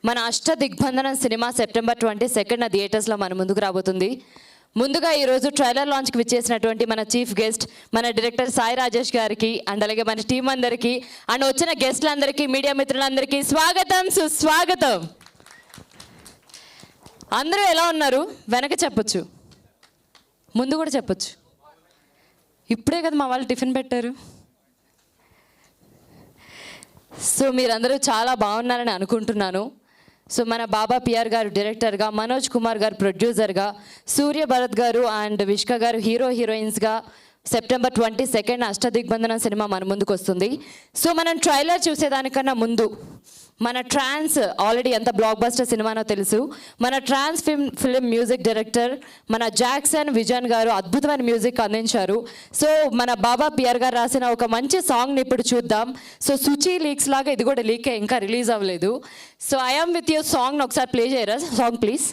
మన అష్ట దిగ్బంధనం cinema September 22న థియేటర్స్లో మన ముందుకు రాబోతుంది. ముందుగా ఈరోజు ట్రైలర్ లాంచ్కి విచ్చేసినటువంటి మన చీఫ్ గెస్ట్ మన డైరెక్టర్ సాయి రాజేష్ గారికి అండ్ అలాగే మన టీం అందరికీ అండ్ వచ్చిన గెస్ట్లందరికీ మీడియా మిత్రులందరికీ స్వాగతం సుస్వాగతం. అందరూ ఎలా ఉన్నారు? వెనక చెప్పొచ్చు, ముందు కూడా చెప్పొచ్చు. ఇప్పుడే కదా మా వాళ్ళు టిఫిన్ పెట్టారు. సో మీరందరూ చాలా బాగున్నారని అనుకుంటున్నాను. సో మన బాబా పిఆర్ గారు డైరెక్టర్గా, మనోజ్ కుమార్ గారు ప్రొడ్యూసర్గా, సూర్య భరత్ గారు అండ్ విష్క గారు హీరోయిన్స్గా సెప్టెంబర్ 22 అష్టదిగ్బంధనం సినిమా మన ముందుకు వస్తుంది. సో మనం ట్రైలర్ చూసేదానికన్నా ముందు మన ట్రాన్స్ ఆల్రెడీ ఎంత బ్లాక్ బస్టర్ సినిమానో తెలుసు. మన ట్రాన్స్ ఫిల్మ్ మ్యూజిక్ డైరెక్టర్ మన జాక్సన్ విజన్ గారు అద్భుతమైన మ్యూజిక్ అందించారు. సో మన బాబా పిఆర్ గారు రాసిన ఒక మంచి సాంగ్ని ఇప్పుడు చూద్దాం. సో సుచి లీక్స్ లాగా ఇది కూడా లీకే, ఇంకా రిలీజ్ అవ్వలేదు. So I am with you సాంగ్ని ఒకసారి ప్లే చేయరా? Song please.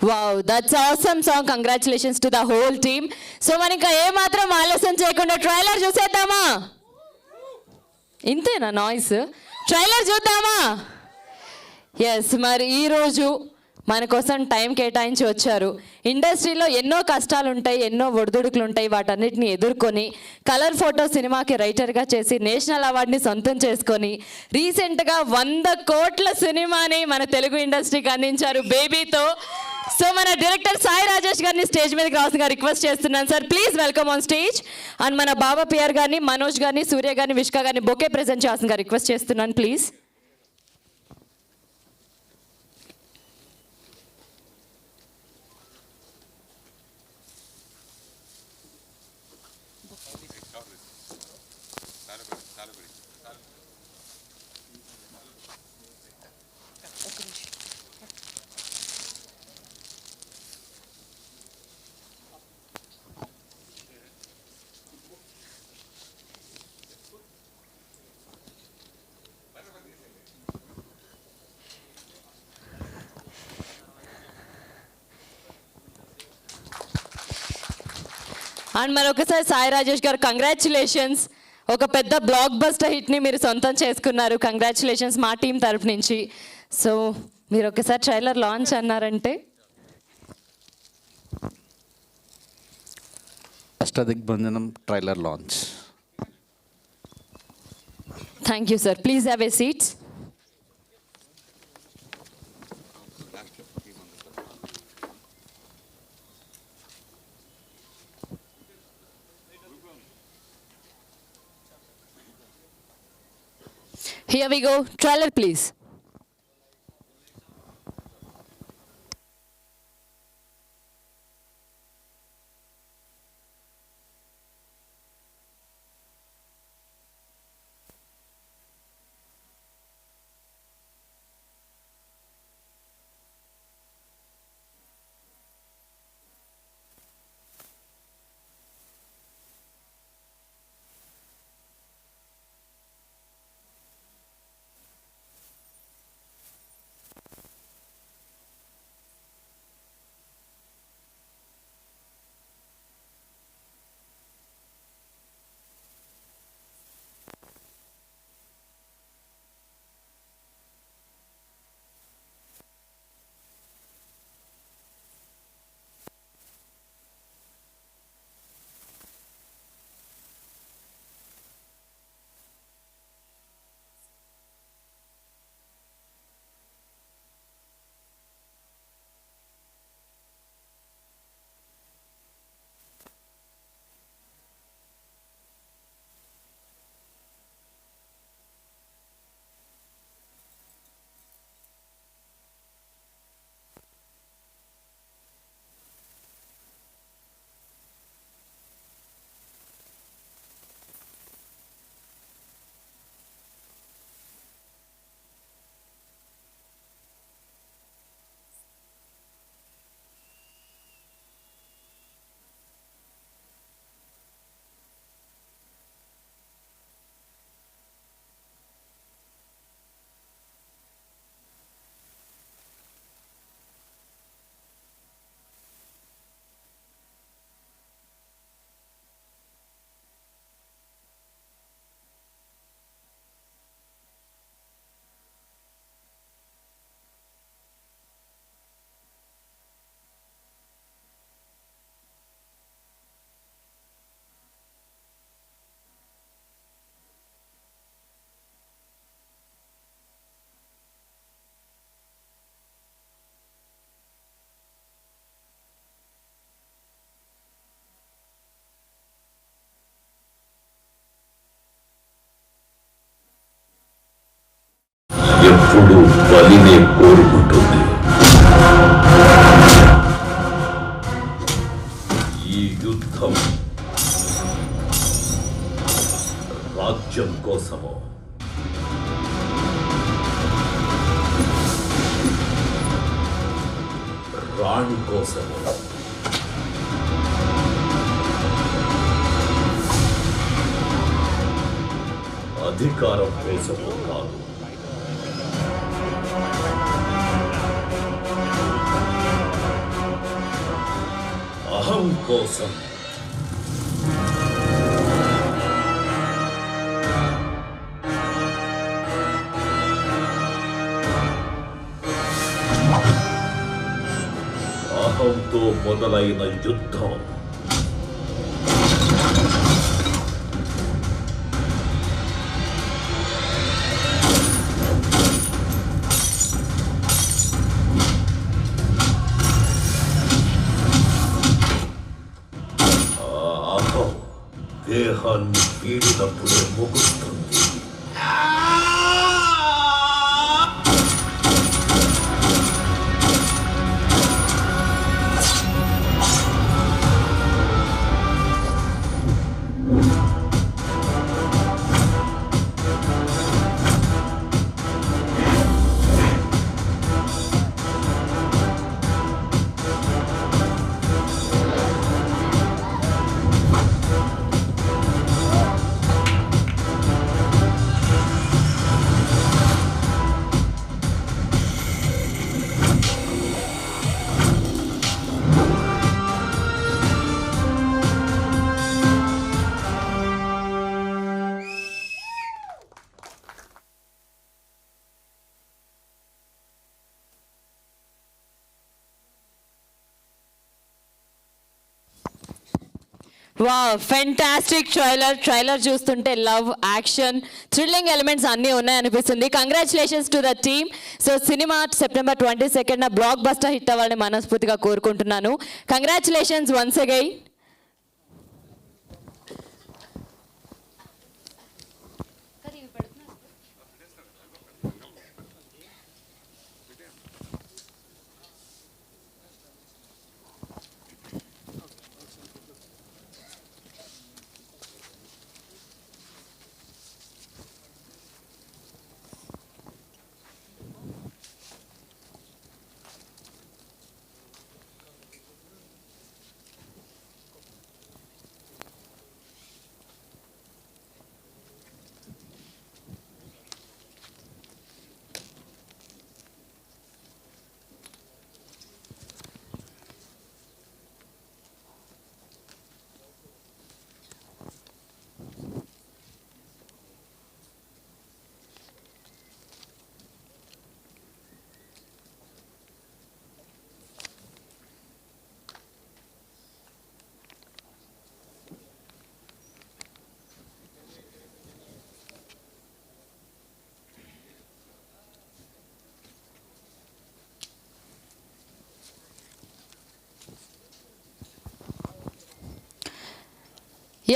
Wow, that's awesome song. Congratulations to the whole team. So మనకి ఏమాత్రం ఆలస్యం చేయకుండా ట్రైలర్ చూసేద్దామా? ఇంతేనా నాయిస్? ట్రైలర్ చూద్దామా? ఎస్, మరి ఈరోజు మన కోసం టైం కేటాయించి వచ్చారు. ఇండస్ట్రీలో ఎన్నో కష్టాలు ఉంటాయి, ఎన్నో ఒడిదుడుకులు ఉంటాయి. వాటన్నిటిని ఎదుర్కొని కలర్ ఫోటో సినిమాకి రైటర్గా చేసి నేషనల్ అవార్డుని సొంతం చేసుకొని రీసెంట్గా 100 కోట్ల సినిమాని మన తెలుగు ఇండస్ట్రీకి అందించారు బేబీతో. సో మన డైరెక్టర్ సాయి రాజేష్ గారిని స్టేజ్ మీదకి రావాల్సిందిగా రిక్వెస్ట్ చేస్తున్నాను sir. Please welcome on stage. And మన బాబా పిఆర్ గారిని, మనోజ్ గారిని, సూర్య గారిని, విష్క గారిని బొకే ప్రెజెంట్ చేయాల్సిందిగా రిక్వెస్ట్ చేస్తున్నాను ప్లీజ్. అండ్ మరొకసారి సాయి రాజేష్ గారు కంగ్రాచులేషన్స్. ఒక పెద్ద బ్లాక్ బస్టర్ హిట్ని మీరు సొంతం చేసుకున్నారు. కంగ్రాచులేషన్స్ మా టీం తరఫు నుంచి. సో మీరు ఒకసారి ట్రైలర్ లాంచ్ అన్నారంటే Ashtadigbandhanam trailer launch. Thank you sir. Please have a seats. Here we go. Trailer, please. బలినే కోరుకుంటుంది. ఈ యుద్ధం రాజ్యం కోసమో రాణి కోసమో అధికారం కోసమో కాదు. అహం కోసం. అహంతో మొదలైన యుద్ధం దేహాన్ని వీడినప్పుడే ముగుస్తుంది. వావ్, ఫెంటాస్టిక్ ట్రైలర్ చూస్తుంటే లవ్, యాక్షన్, థ్రిల్లింగ్ ఎలిమెంట్స్ అన్నీ ఉన్నాయనిపిస్తుంది. Congratulations to the team. So cinema September 22న బ్లాక్ బస్టర్ హిట్ అవ్వాలని మనస్ఫూర్తిగా కోరుకుంటున్నాను. Congratulations once again.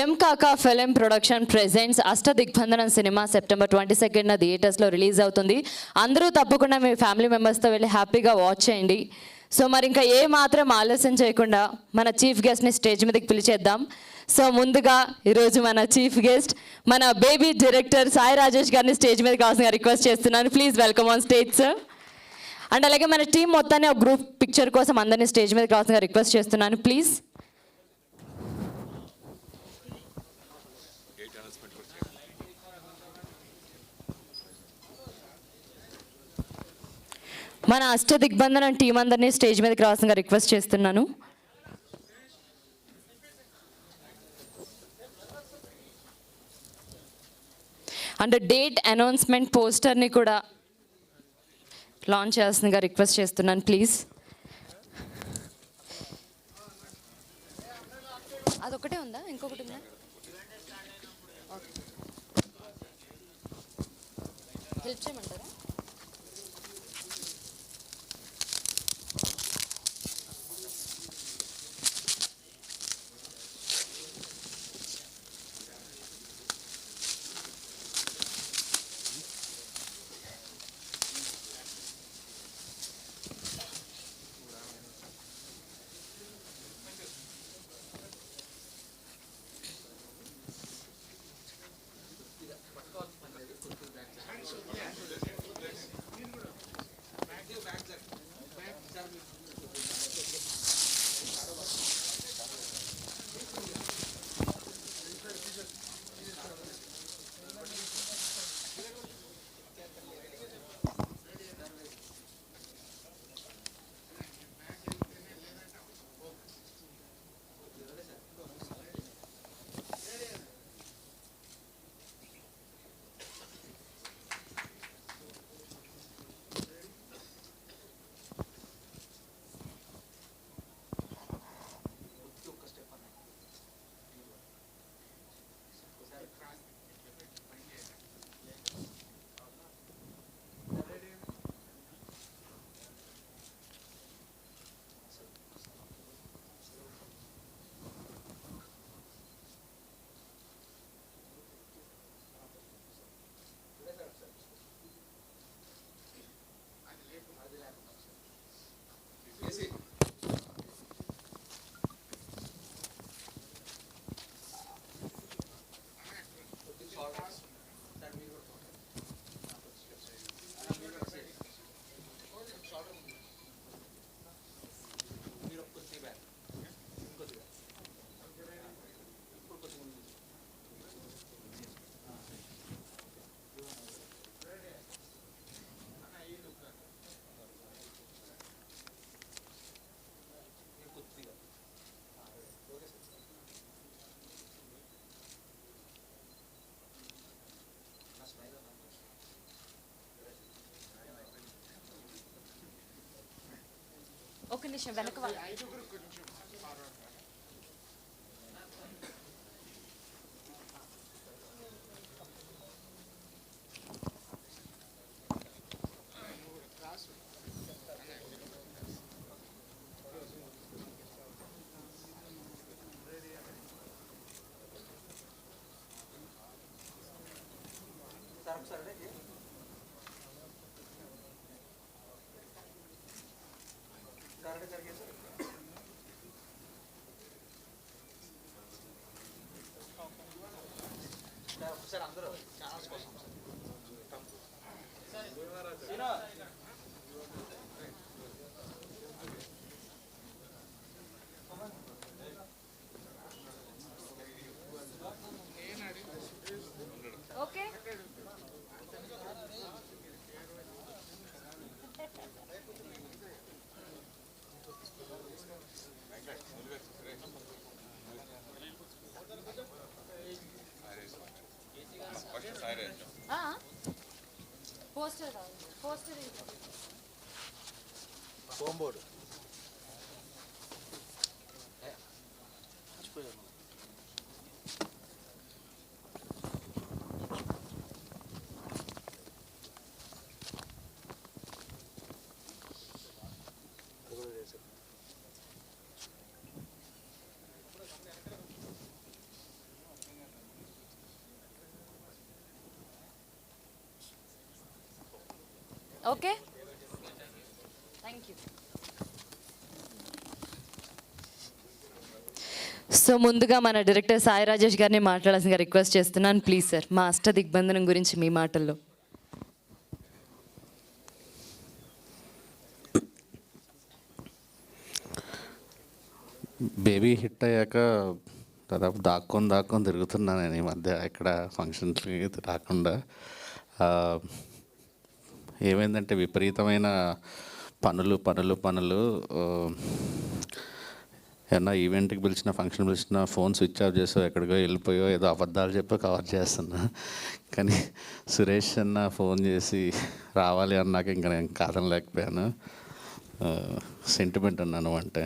M Kaka film production presents Ashtadigbandhanam cinema September 22న థియేటర్స్లో రిలీజ్ అవుతుంది. అందరూ తప్పకుండా మీ ఫ్యామిలీ మెంబర్స్తో వెళ్ళి హ్యాపీగా వాచ్ చేయండి. సో మరి ఇంకా ఏ మాత్రం ఆలస్యం చేయకుండా మన చీఫ్ గెస్ట్ని స్టేజ్ మీదకి పిలిచేద్దాం. సో ముందుగా ఈరోజు మన చీఫ్ గెస్ట్ మన బేబీ డైరెక్టర్ సాయి రాజేష్ గారిని స్టేజ్ మీద కావాల్సిన రిక్వెస్ట్ చేస్తున్నాను. Please welcome on stage sir. And అలాగే మన టీం మొత్తాన్ని ఒక గ్రూప్ పిక్చర్ కోసం అందరినీ స్టేజ్ మీద కావాల్సిన రిక్వెస్ట్ చేస్తున్నాను ప్లీజ్. మన అష్టదిగ్బంధనం టీం అందరినీ స్టేజ్ మీదకి రావాల్సిందిగా రిక్వెస్ట్ చేస్తున్నాను. అండ్ డేట్ అనౌన్స్మెంట్ పోస్టర్ని కూడా లాంచ్ చేయాల్సిందిగా రిక్వెస్ట్ చేస్తున్నాను ప్లీజ్. అదొకటే ఉందా, ఇంకొకటి ఉందా? హెల్ప్ చేయమంటారా? ఒక్క నిమిషం వెనక okay poster poster phone board okay thank you. So ముందుగా మన డైరెక్టర్ సాయి రాజేష్ గారిని మాట్లాడాల్సిందిగా రిక్వెస్ట్ చేస్తున్నాను. ప్లీజ్ సార్, మా అష్ట దిగ్బంధనం గురించి మీ మాటల్లో. బేబీ హిట్ అయ్యాక దాదాపు దాక్కొని తిరుగుతున్నాను నేను ఈ మధ్య ఎక్కడ ఫంక్షన్స్కి రాకుండా. ఏమైందంటే విపరీతమైన పనులు ఏమన్నా ఈవెంట్కి పిలిచిన ఫంక్షన్ పిలిచిన ఫోన్ స్విచ్ ఆఫ్ చేసో ఎక్కడికో వెళ్ళిపోయో ఏదో అబద్ధాలు చెప్పో కవర్ చేస్తున్నా. కానీ సురేష్ అన్న ఫోన్ చేసి రావాలి అన్నాక ఇంకా నేను కాదనలేకపోయాను. సెంటిమెంట్ ఉన్నాను అంటే.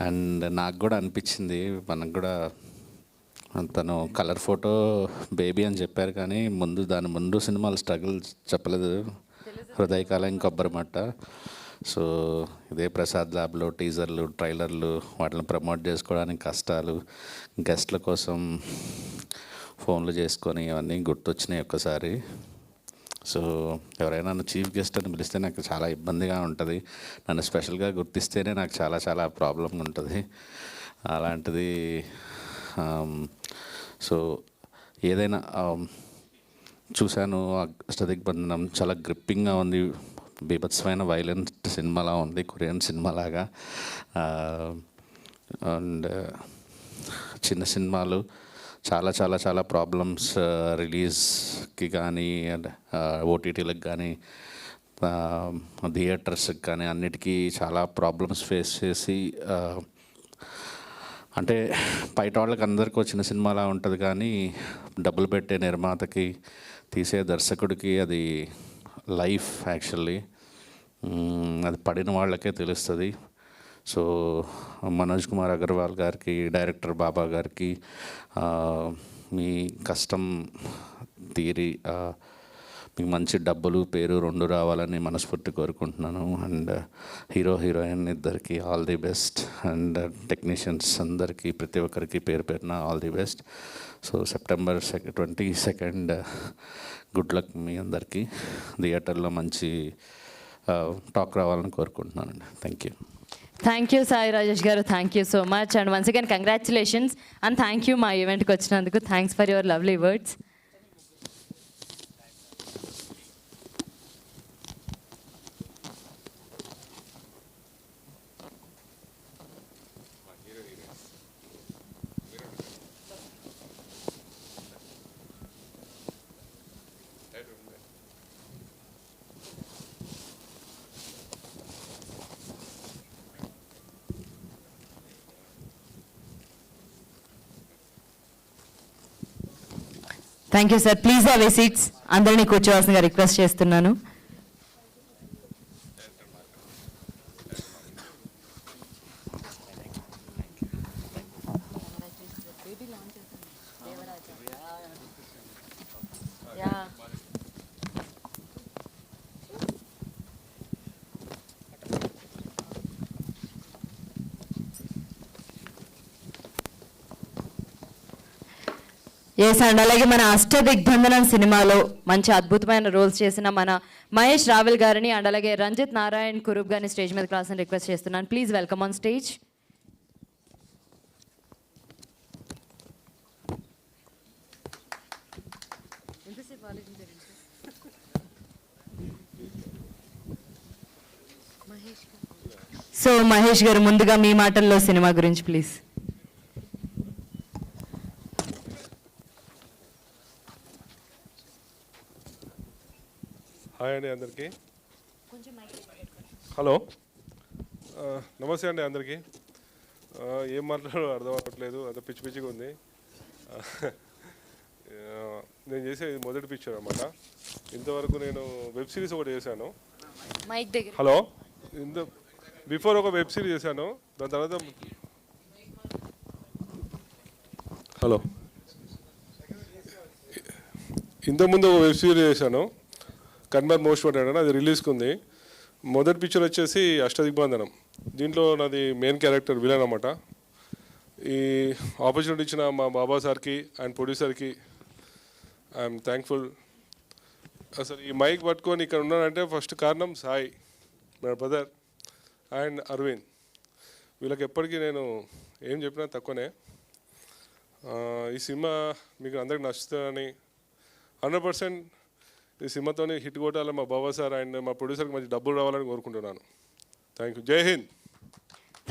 అండ్ నాకు కూడా అనిపించింది, మనకు కూడా తను కలర్ ఫోటో బేబీ అని చెప్పారు కానీ దాని ముందు సినిమాలు స్ట్రగుల్ చెప్పలేదు. హృదయకాలం కొబ్బరిమట్ట. సో ఇదే ప్రసాద్ ల్యాబ్లో టీజర్లు ట్రైలర్లు వాటిని ప్రమోట్ చేసుకోవడానికి కష్టాలు, గెస్ట్ల కోసం ఫోన్లు చేసుకొని అవన్నీ గుర్తొచ్చినాయి ఒక్కసారి. సో ఎవరైనా నన్ను చీఫ్ గెస్ట్ అని పిలిస్తే నాకు చాలా ఇబ్బందిగా ఉంటుంది. నన్ను స్పెషల్గా గుర్తిస్తేనే నాకు చాలా ప్రాబ్లం ఉంటుంది. అలాంటిది సో ఏదైనా చూశాను. అష్టదిగ్బంధనం చాలా గ్రిప్పింగ్గా ఉంది, బీభత్సమైన వైలెంట్ సినిమాలా ఉంది, కొరియన్ సినిమాలాగా. అండ్ చిన్న సినిమాలు చాలా ప్రాబ్లమ్స్ రిలీజ్కి కానీ ఓటీటీలకు కానీ థియేటర్స్కి కానీ అన్నిటికీ చాలా ప్రాబ్లమ్స్ ఫేస్ చేసి, అంటే బయట వాళ్ళకి అందరికీ చిన్న సినిమాలా ఉంటుంది కానీ డబ్బులు పెట్టే నిర్మాతకి తీసే దర్శకుడికి అది లైఫ్ యాక్చువల్లీ. అది పడిన వాళ్ళకే తెలుస్తుంది. సో మనోజ్ కుమార్ అగర్వాల్ గారికి, డైరెక్టర్ బాబా గారికి మీ కష్టం తీరి మీకు మంచి డబ్బులు పేరు రెండు రావాలని మనస్ఫూర్తి కోరుకుంటున్నాను. అండ్ హీరోయిన్ ఇద్దరికి all the best. And technicians అందరికీ ప్రతి ఒక్కరికి పేరున all the best. So September 22 good luck మీ అందరికీ. థియేటర్లో మంచి టాక్ రావాలని కోరుకుంటున్నానండి. Thank you. Thank you Sai Rajesh garu, thank you so much. And once again congratulations and thank you మా ఈవెంట్కి వచ్చినందుకు. Thanks for your lovely words. Thank you sir. Please have a seats. అందరినీ కూర్చోవాల్సిందిగా రిక్వెస్ట్ చేస్తున్నాను. ఎస్ అండ్ అలాగే మన అష్టదిగ్బంధనం సినిమాలో మంచి అద్భుతమైన రోల్స్ చేసిన మన మహేష్ రావెల్ గారిని అండ్ అలాగే రంజిత్ నారాయణ్ కురూప్ గారిని స్టేజ్ మీద క్లాస్ రిక్వెస్ట్ చేస్తున్నాను. Please welcome on stage. So Mahesh గారు ముందుగా మీ మాటల్లో సినిమా గురించి ప్లీజ్. హాయ్ అండి అందరికీ. హలో, నమస్తే అండి అందరికీ. ఏం మాట్లాడో అర్థం అవ్వట్లేదు, అంత పిచ్చి పిచ్చిగా ఉంది. నేను చేసే మొదటి పిక్చర్ అన్నమాట. ఇంతవరకు నేను వెబ్ సిరీస్ ఒకటి చేశాను. హలో, బిఫోర్ ఒక వెబ్ సిరీస్ చేశాను. దాని తర్వాత హలో ఇంతకుముందు ఒక వెబ్ సిరీస్ చేశాను, కన్వర్ మోస్ట్ వాంటెడ్, అది రిలీజ్కి ఉంది. మొదటి పిక్చర్ వచ్చేసి అష్టదిగ్బంధనం. దీంట్లో నాది మెయిన్ క్యారెక్టర్ విలన్ అన్నమాట. ఈ ఆపర్చునిటీ ఇచ్చిన మా బాబా సార్కి అండ్ ప్రొడ్యూసర్కి ఐఎమ్ థ్యాంక్ఫుల్. అసలు ఈ మైక్ పట్టుకొని ఇక్కడ ఉన్నానంటే ఫస్ట్ కారణం సాయి, మన బ్రదర్, అండ్ అరవింద్. వీళ్ళకి ఎప్పటికీ నేను ఏం చెప్పినా తక్కువనే. ఈ సినిమా మీకు అందరికి నచ్చుతుందని 100% ఈ సినిమాతో హిట్ కొట్టాలని మా బాబా సార్ అండ్ మా ప్రొడ్యూసర్కి మంచి డబ్బులు రావాలని కోరుకుంటున్నాను. Thank you. జై హింద్.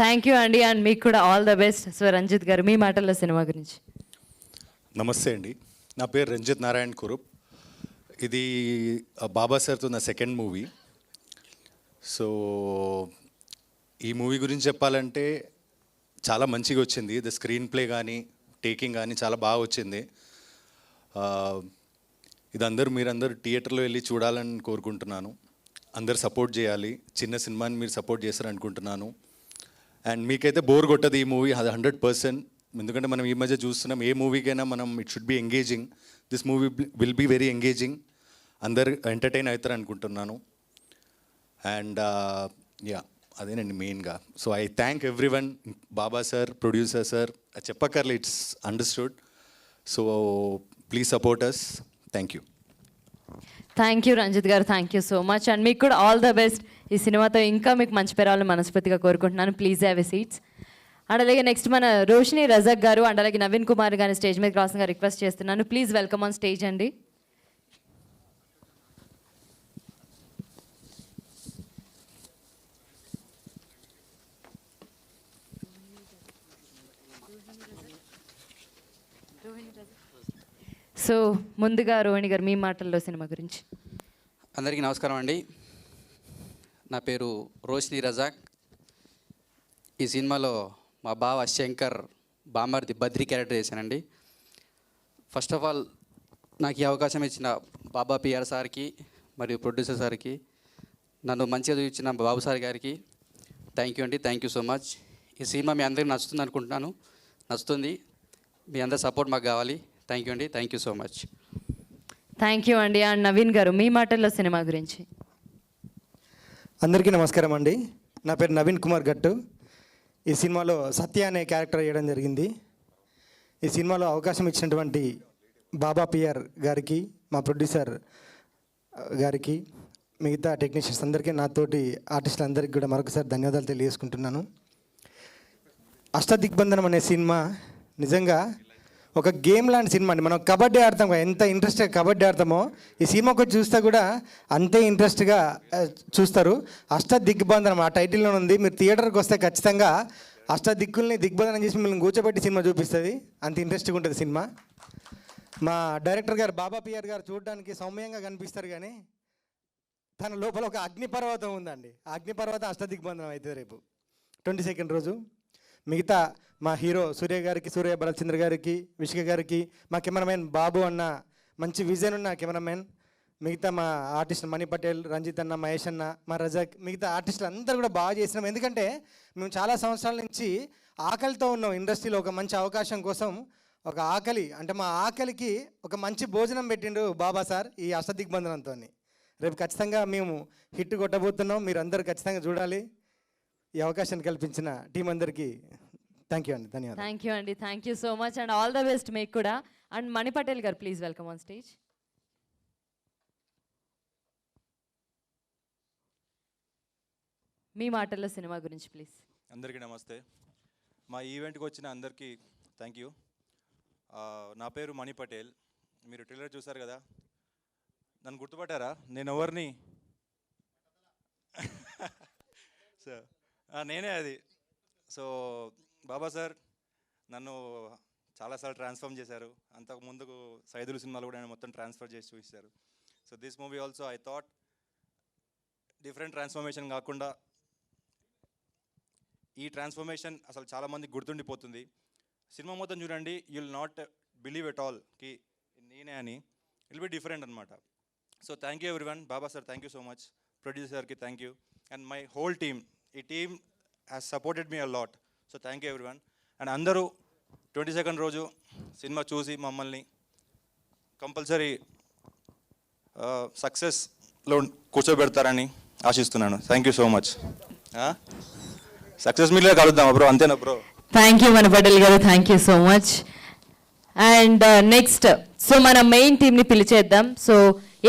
థ్యాంక్ యూ అండి, అండ్ మీకు కూడా all the best. So Ranjit గారు మీ మాటల్లో సినిమా గురించి. నమస్తే అండి, నా పేరు రంజిత్ నారాయణ్ కురూప్. ఇది బాబా సార్తో నా సెకండ్ మూవీ. సో ఈ మూవీ గురించి చెప్పాలంటే చాలా మంచిగా వచ్చింది. ద స్క్రీన్ ప్లే కానీ టేకింగ్ కానీ చాలా బాగా వచ్చింది. ఇది మీరందరూ థియేటర్లో వెళ్ళి చూడాలని కోరుకుంటున్నాను. అందరు సపోర్ట్ చేయాలి. చిన్న సినిమాని మీరు సపోర్ట్ చేస్తారని అనుకుంటున్నాను. అండ్ మీకైతే బోర్ కొట్టదు ఈ మూవీ, అది 100%. ఎందుకంటే మనం ఈ మధ్య చూస్తున్నాం, ఏ మూవీకైనా మనం it should be engaging. This movie will be very engaging. అందరు ఎంటర్టైన్ అవుతారు అనుకుంటున్నాను. అండ్ యా, అదేనండి మెయిన్గా. So I thank everyone, Baba sir, producer sir, చెప్పక్కర్లే, it's understood. So please support us. Thank you. Thank you Ranjith garu, thank you so much. And మీకు కూడా all the best. ఈ సినిమాతో ఇంకా మీకు మంచి పేరాలను మనస్ఫూర్తిగా కోరుకుంటున్నాను. Please have a seats. And అలాగే నెక్స్ట్ మన రోషిని రజాక్ గారు అండ్ అలాగే నవీన్ కుమార్ గారిని స్టేజ్ మీద క్రాసింగ్గా రిక్వెస్ట్ చేస్తున్నాను. ప్లీజ్ వెల్కమ్ ఆన్ స్టేజ్ అండి. సో ముందుగా రోహిణి గారు మీ మాటల్లో సినిమా గురించి. అందరికీ నమస్కారం అండి. నా పేరు రోషిని రజాక్. ఈ సినిమాలో మా బావ శంకర్ బామర్ది బద్రి క్యారెక్టర్ చేశానండి. ఫస్ట్ ఆఫ్ ఆల్ నాకు ఈ అవకాశం ఇచ్చిన బాబా పిఆర్ సార్కి మరియు ప్రొడ్యూసర్ సార్కి, నన్ను మంచిగా చూపించిన బాబు సార్ గారికి థ్యాంక్ యూ అండి. Thank you so much. ఈ సినిమా మీ అందరికీ నచ్చుతుంది అనుకుంటున్నాను. నచ్చుతుంది. మీ అందరి సపోర్ట్ మాకు కావాలి. థ్యాంక్ యూ అండి. Thank you so much. Thank you అండి. అండ్ నవీన్ గారు మీ మాటల్లో సినిమా గురించి. అందరికీ నమస్కారం అండి. నా పేరు నవీన్ కుమార్ గట్టు. ఈ సినిమాలో సత్య అనే క్యారెక్టర్ చేయడం జరిగింది. ఈ సినిమాలో అవకాశం ఇచ్చినటువంటి బాబా పిఆర్ గారికి, మా ప్రొడ్యూసర్ గారికి, మిగతా టెక్నీషియన్స్ అందరికీ, నాతోటి ఆర్టిస్టులందరికీ కూడా మరొకసారి ధన్యవాదాలు తెలియజేసుకుంటున్నాను. అష్టదిగ్బంధనం అనే సినిమా నిజంగా ఒక గేమ్ లాంటి సినిమా అండి. మనం కబడ్డీ ఆడతాం, ఎంత ఇంట్రెస్ట్గా కబడ్డీ ఆడతామో ఈ సినిమాకి వచ్చి చూస్తే కూడా అంతే ఇంట్రెస్ట్గా చూస్తారు. అష్టదిగ్బంధనం ఆ టైటిల్లో ఉంది. మీరు థియేటర్కి వస్తే ఖచ్చితంగా అష్టదిక్కుల్ని దిగ్బంధనం చేసి మిమ్మల్ని కూర్చోబెట్టి సినిమా చూపిస్తుంది. అంత ఇంట్రెస్ట్గా ఉంటుంది సినిమా. మా డైరెక్టర్ గారు బాబా పిఆర్ గారు చూడడానికి సౌమ్యంగా కనిపిస్తారు, కానీ తన లోపల ఒక అగ్నిపర్వతం ఉందండి. ఆ అగ్నిపర్వతం అష్టదిగ్బంధనం అవుతుంది రేపు 22nd రోజు. మిగతా మా హీరో సూర్య గారికి, సూర్య భరత్చంద్ర గారికి, విష్క గారికి, మా కెమెరామెన్ బాబు అన్న, మంచి విజన్ ఉన్న కెమెరామెన్, మిగతా మా ఆర్టిస్ట్ మణి పటేల్, రంజిత్ అన్న, మహేష్ అన్న, మా రజాక్, మిగతా ఆర్టిస్టులు అందరూ కూడా బాగా చేసినాం. ఎందుకంటే మేము చాలా సంవత్సరాల నుంచి ఆకలితో ఉన్నాం. ఇండస్ట్రీలో ఒక మంచి అవకాశం కోసం ఒక ఆకలి, అంటే మా ఆకలికి ఒక మంచి భోజనం పెట్టిండు బాబా సార్ ఈ అష్టదిగ్బంధనంతో. రేపు ఖచ్చితంగా మేము హిట్ కొట్టబోతున్నాం. మీరు అందరూ ఖచ్చితంగా చూడాలి. ఈ అవకాశాన్ని కల్పించిన టీం అందరికీ థ్యాంక్ యూ అండి. ధన్యవాదాలు. థ్యాంక్ యూ అండి. Thank you so much and all the best మీకు కూడా. అండ్ మణి పటేల్ గారు ప్లీజ్ వెల్కమ్ ఆన్ స్టేజ్. మీ మాటల్లో సినిమా గురించి ప్లీజ్. అందరికీ నమస్తే. మా ఈవెంట్కి వచ్చిన అందరికీ థ్యాంక్ యూ. నా పేరు మణి పటేల్. మీరు ట్రైలర్ చూసారు కదా, నన్ను గుర్తుపట్టారా? నేను ఎవరిని? సో నేనే అది. సో బాబా సార్ నన్ను చాలాసార్లు ట్రాన్స్ఫార్మ్ చేశారు. అంతకు ముందుకు సైదులు సినిమాలు కూడా ఆయన మొత్తం ట్రాన్స్ఫర్ చేసి చూపించారు. So this movie also I thought different transformation కాకుండా ఈ ట్రాన్స్ఫర్మేషన్ అసలు చాలామందికి గుర్తుండిపోతుంది. సినిమా మొత్తం చూడండి, you will not believe at all కి నేనే అని. ఇల్ బి డిఫరెంట్ అనమాట. So thank you everyone. Baba sir thank you so much. ప్రొడ్యూసర్కి thank you. And my whole team, ఈ team has supported me a lot. So thank you everyone. And అందరూ 22nd రోజు cinema చూసి మమ్మల్ని compulsory సక్సెస్లో కూర్చోబెడతారని ఆశిస్తున్నాను. Thank you so much. Success మీట్లో కలుద్దాం bro, అంతేనా బ్రో? థ్యాంక్ యూ మణి పటేల్ గారు, thank you so much. And next, so మన మెయిన్ టీమ్ని పిలిచేద్దాం. సో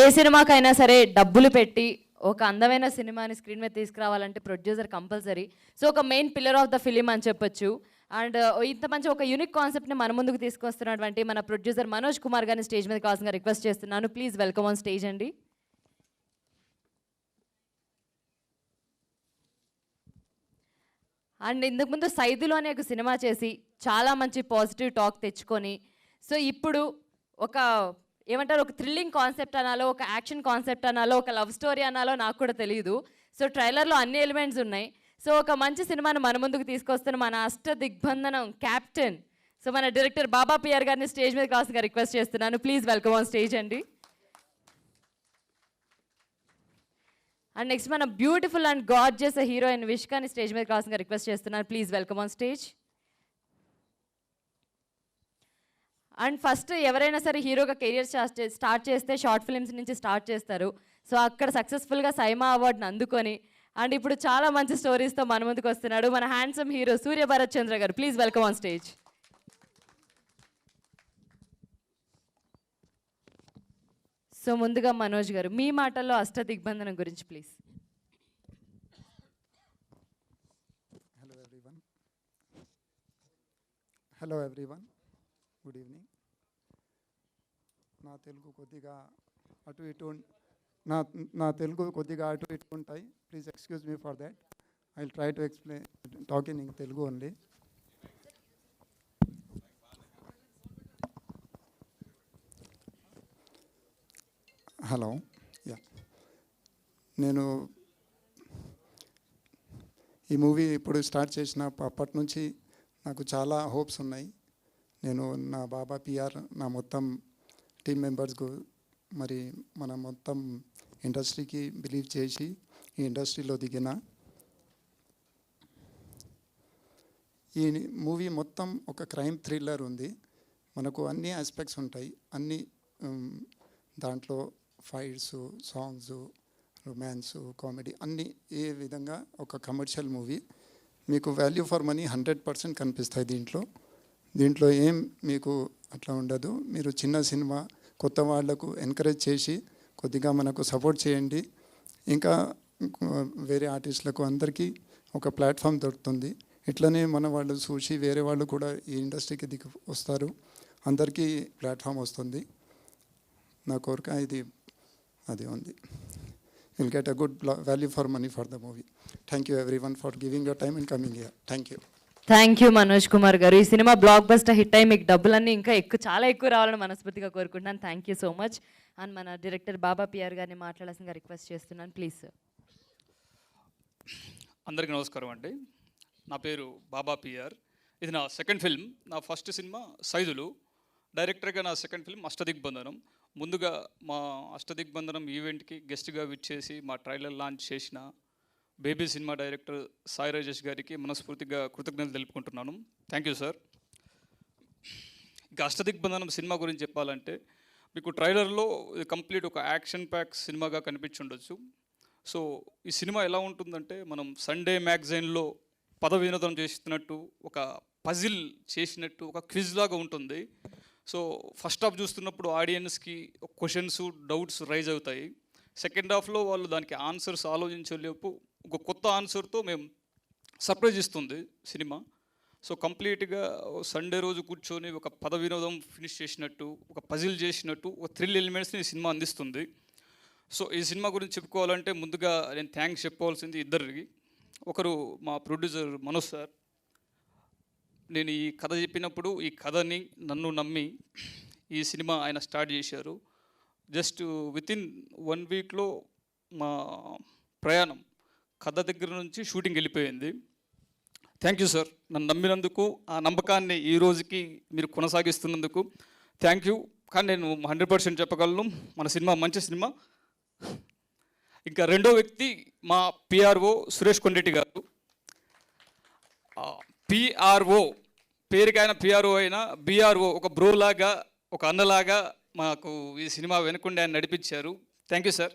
ఏ సినిమాకైనా సరే డబ్బులు పెట్టి ఒక అందమైన సినిమాని స్క్రీన్ మీద తీసుకురావాలంటే ప్రొడ్యూసర్ కంపల్సరీ. సో ఒక main pillar of the film అని చెప్పొచ్చు. అండ్ ఇంత మంచి ఒక యూనిక్ కాన్సెప్ట్ని మన ముందుకు తీసుకొస్తున్నటువంటి మన ప్రొడ్యూసర్ మనోజ్ కుమార్ గారిని స్టేజ్ మీద కావాల్సిందిగా రిక్వెస్ట్ చేస్తున్నాను. ప్లీజ్ వెల్కమ్ ఆన్ స్టేజ్ అండి. అండ్ ఇంతకుముందు సైదులు అనే ఒక సినిమా చేసి చాలా మంచి పాజిటివ్ టాక్ తెచ్చుకొని, సో ఇప్పుడు ఒక ఏమంటారు, ఒక థ్రిల్లింగ్ కాన్సెప్ట్ అనాలో, ఒక యాక్షన్ కాన్సెప్ట్ అనాలో, ఒక లవ్ స్టోరీ అనాలో నాకు కూడా తెలియదు. సో ట్రైలర్లో అన్ని ఎలిమెంట్స్ ఉన్నాయి. సో ఒక మంచి సినిమాను మన ముందుకు తీసుకొస్తున్న మన అష్ట దిగ్బంధనం క్యాప్టెన్, సో మన డైరెక్టర్ బాబా పిఆర్ గారిని స్టేజ్ మీద కావాల్సిందిగా రిక్వెస్ట్ చేస్తున్నాను. ప్లీజ్ వెల్కమ్ ఆన్ స్టేజ్ అండి. అండ్ నెక్స్ట్ మన బ్యూటిఫుల్ అండ్ గార్జియస్ హీరోయిన్ విష్కాని స్టేజ్ మీద కావాల్సిందిగా రిక్వెస్ట్ చేస్తున్నాను. Please welcome on stage. And first ఎవరైనా సరే హీరోగా కెరియర్ స్టార్ట్ చేస్తే షార్ట్ ఫిల్మ్స్ నుంచి స్టార్ట్ చేస్తారు. సో అక్కడ సక్సెస్ఫుల్గా సైమా అవార్డుని అందుకొని అండ్ ఇప్పుడు చాలా మంచి స్టోరీస్తో మన ముందుకు వస్తున్నాడు మన హ్యాండ్సమ్ హీరో సూర్య భరత్ చంద్ర గారు. Please welcome on stage. So ముందుగా మనోజ్ గారు, మీ మాటల్లో అష్ట దిగ్బంధనం గురించి please. Hello everyone, good evening. నా తెలుగు కొద్దిగా అటు ఇటు ఉంటాయి. Please excuse me for that. I will try to explain talk in Telugu only. Hello, yeah, నేను ఈ మూవీ ఇప్పుడు స్టార్ట్ చేసిన అప్పటి నుంచి నాకు చాలా హోప్స్ ఉన్నాయి. నేను నా బాబా పిఆర్, నా మొత్తం టీం మెంబర్స్కు, మరి మన మొత్తం ఇండస్ట్రీకి బిలీవ్ చేసి ఈ ఇండస్ట్రీలో దిగిన. ఈ మూవీ మొత్తం ఒక క్రైమ్ థ్రిల్లర్ ఉంది. మనకు అన్ని ఆస్పెక్ట్స్ ఉంటాయి. అన్ని దాంట్లో ఫైట్స్, సాంగ్స్, రొమాన్స్, కామెడీ అన్నీ ఏ విధంగా ఒక కమర్షియల్ మూవీ. మీకు వాల్యూ ఫర్ మనీ 100% కనిపిస్తాయి దీంట్లో ఏం మీకు అట్లా ఉండదు. మీరు చిన్న సినిమా కొత్త వాళ్లకు ఎంకరేజ్ చేసి కొద్దిగా మనకు సపోర్ట్ చేయండి. ఇంకా వేరే ఆర్టిస్టులకు అందరికీ ఒక ప్లాట్ఫామ్ దొరుకుతుంది. ఇట్లనే మన వాళ్ళు చూసి వేరే వాళ్ళు కూడా ఈ ఇండస్ట్రీకి దిగి వస్తారు. అందరికీ ప్లాట్ఫామ్ వస్తుంది. నా కోరిక ఇది అది ఉంది. Will get a good value for money for the movie. Thank you everyone for giving your time and coming here. Thank you. Thank you Manoj Kumar గారు. ఈ సినిమా బ్లాక్ బస్టర్ హిట్ అయ్యి మీకు డబ్బులన్నీ ఇంకా చాలా ఎక్కువ రావాలని మనస్ఫూర్తిగా కోరుకుంటున్నాను. Thank you so much. And మన డైరెక్టర్ బాబా పిఆర్ గారిని మాట్లాడాల్సిందిగా రిక్వెస్ట్ చేస్తున్నాను. Please sir. అందరికీ నమస్కారం అండి. నా పేరు బాబా పిఆర్. ఇది నా సెకండ్ ఫిల్మ్. నా ఫస్ట్ సినిమా సైదులు. డైరెక్టర్గా నా సెకండ్ ఫిల్మ్ అష్టదిగ్బంధనం. ముందుగా మా అష్టదిగ్బంధనం ఈవెంట్కి గెస్ట్గా విచ్చేసి మా ట్రైలర్ లాంచ్ చేసిన baby cinema director Sai Rajesh గారికి మనస్ఫూర్తిగా కృతజ్ఞతలు తెలుపుకుంటున్నాను. Thank you sir. ఇక అష్టదిగ్బంధనం సినిమా గురించి చెప్పాలంటే మీకు ట్రైలర్లో ఇది కంప్లీట్ ఒక యాక్షన్ ప్యాక్ సినిమాగా కనిపించుండొచ్చు. సో ఈ సినిమా ఎలా ఉంటుందంటే మనం సండే మ్యాగజైన్లో పద వినోదం చేస్తున్నట్టు, ఒక పజిల్ చేసినట్టు, ఒక క్విజ్ లాగా ఉంటుంది. సో ఫస్ట్ హాఫ్ చూస్తున్నప్పుడు ఆడియన్స్కి క్వశ్చన్స్ డౌట్స్ రైజ్ అవుతాయి. సెకండ్ హాఫ్లో వాళ్ళు దానికి ఆన్సర్స్ ఆలోచించలేపు ఒక కొత్త ఆన్సర్తో మేము సర్ప్రైజ్ ఇస్తుంది సినిమా. సో కంప్లీట్గా సండే రోజు కూర్చొని ఒక పద వినోదం ఫినిష్ చేసినట్టు, ఒక పజిల్ చేసినట్టు, ఒక థ్రిల్ ఎలిమెంట్స్ని ఈ సినిమా అందిస్తుంది. సో ఈ సినిమా గురించి చెప్పుకోవాలంటే ముందుగా నేను థ్యాంక్స్ చెప్పవలసింది ఇద్దరికి. ఒకరు మా ప్రొడ్యూసర్ మనోజ్ సార్. నేను ఈ కథ చెప్పినప్పుడు ఈ కథని నన్ను నమ్మి ఈ సినిమా ఆయన స్టార్ట్ చేశారు. జస్ట్ వితిన్ 1 వీక్లో మా ప్రయాణం కథ దగ్గర నుంచి షూటింగ్ వెళ్ళిపోయింది. థ్యాంక్ యూ సార్, నన్ను నమ్మినందుకు, ఆ నమ్మకాన్ని ఈ రోజుకి మీరు కొనసాగిస్తున్నందుకు థ్యాంక్ యూ. కానీ నేను 100% చెప్పగలను, మన సినిమా మంచి సినిమా. ఇంకా రెండో వ్యక్తి మా పిఆర్ఓ సురేష్ కొండెట్టి గారు. పిఆర్ఓ పేరుకి ఆయన పిఆర్ఓ అయినా బిఆర్ఓ ఒక బ్రోలాగా, ఒక అన్నలాగా మాకు ఈ సినిమా వెనుకుండి ఆయన నడిపించారు. Thank you sir.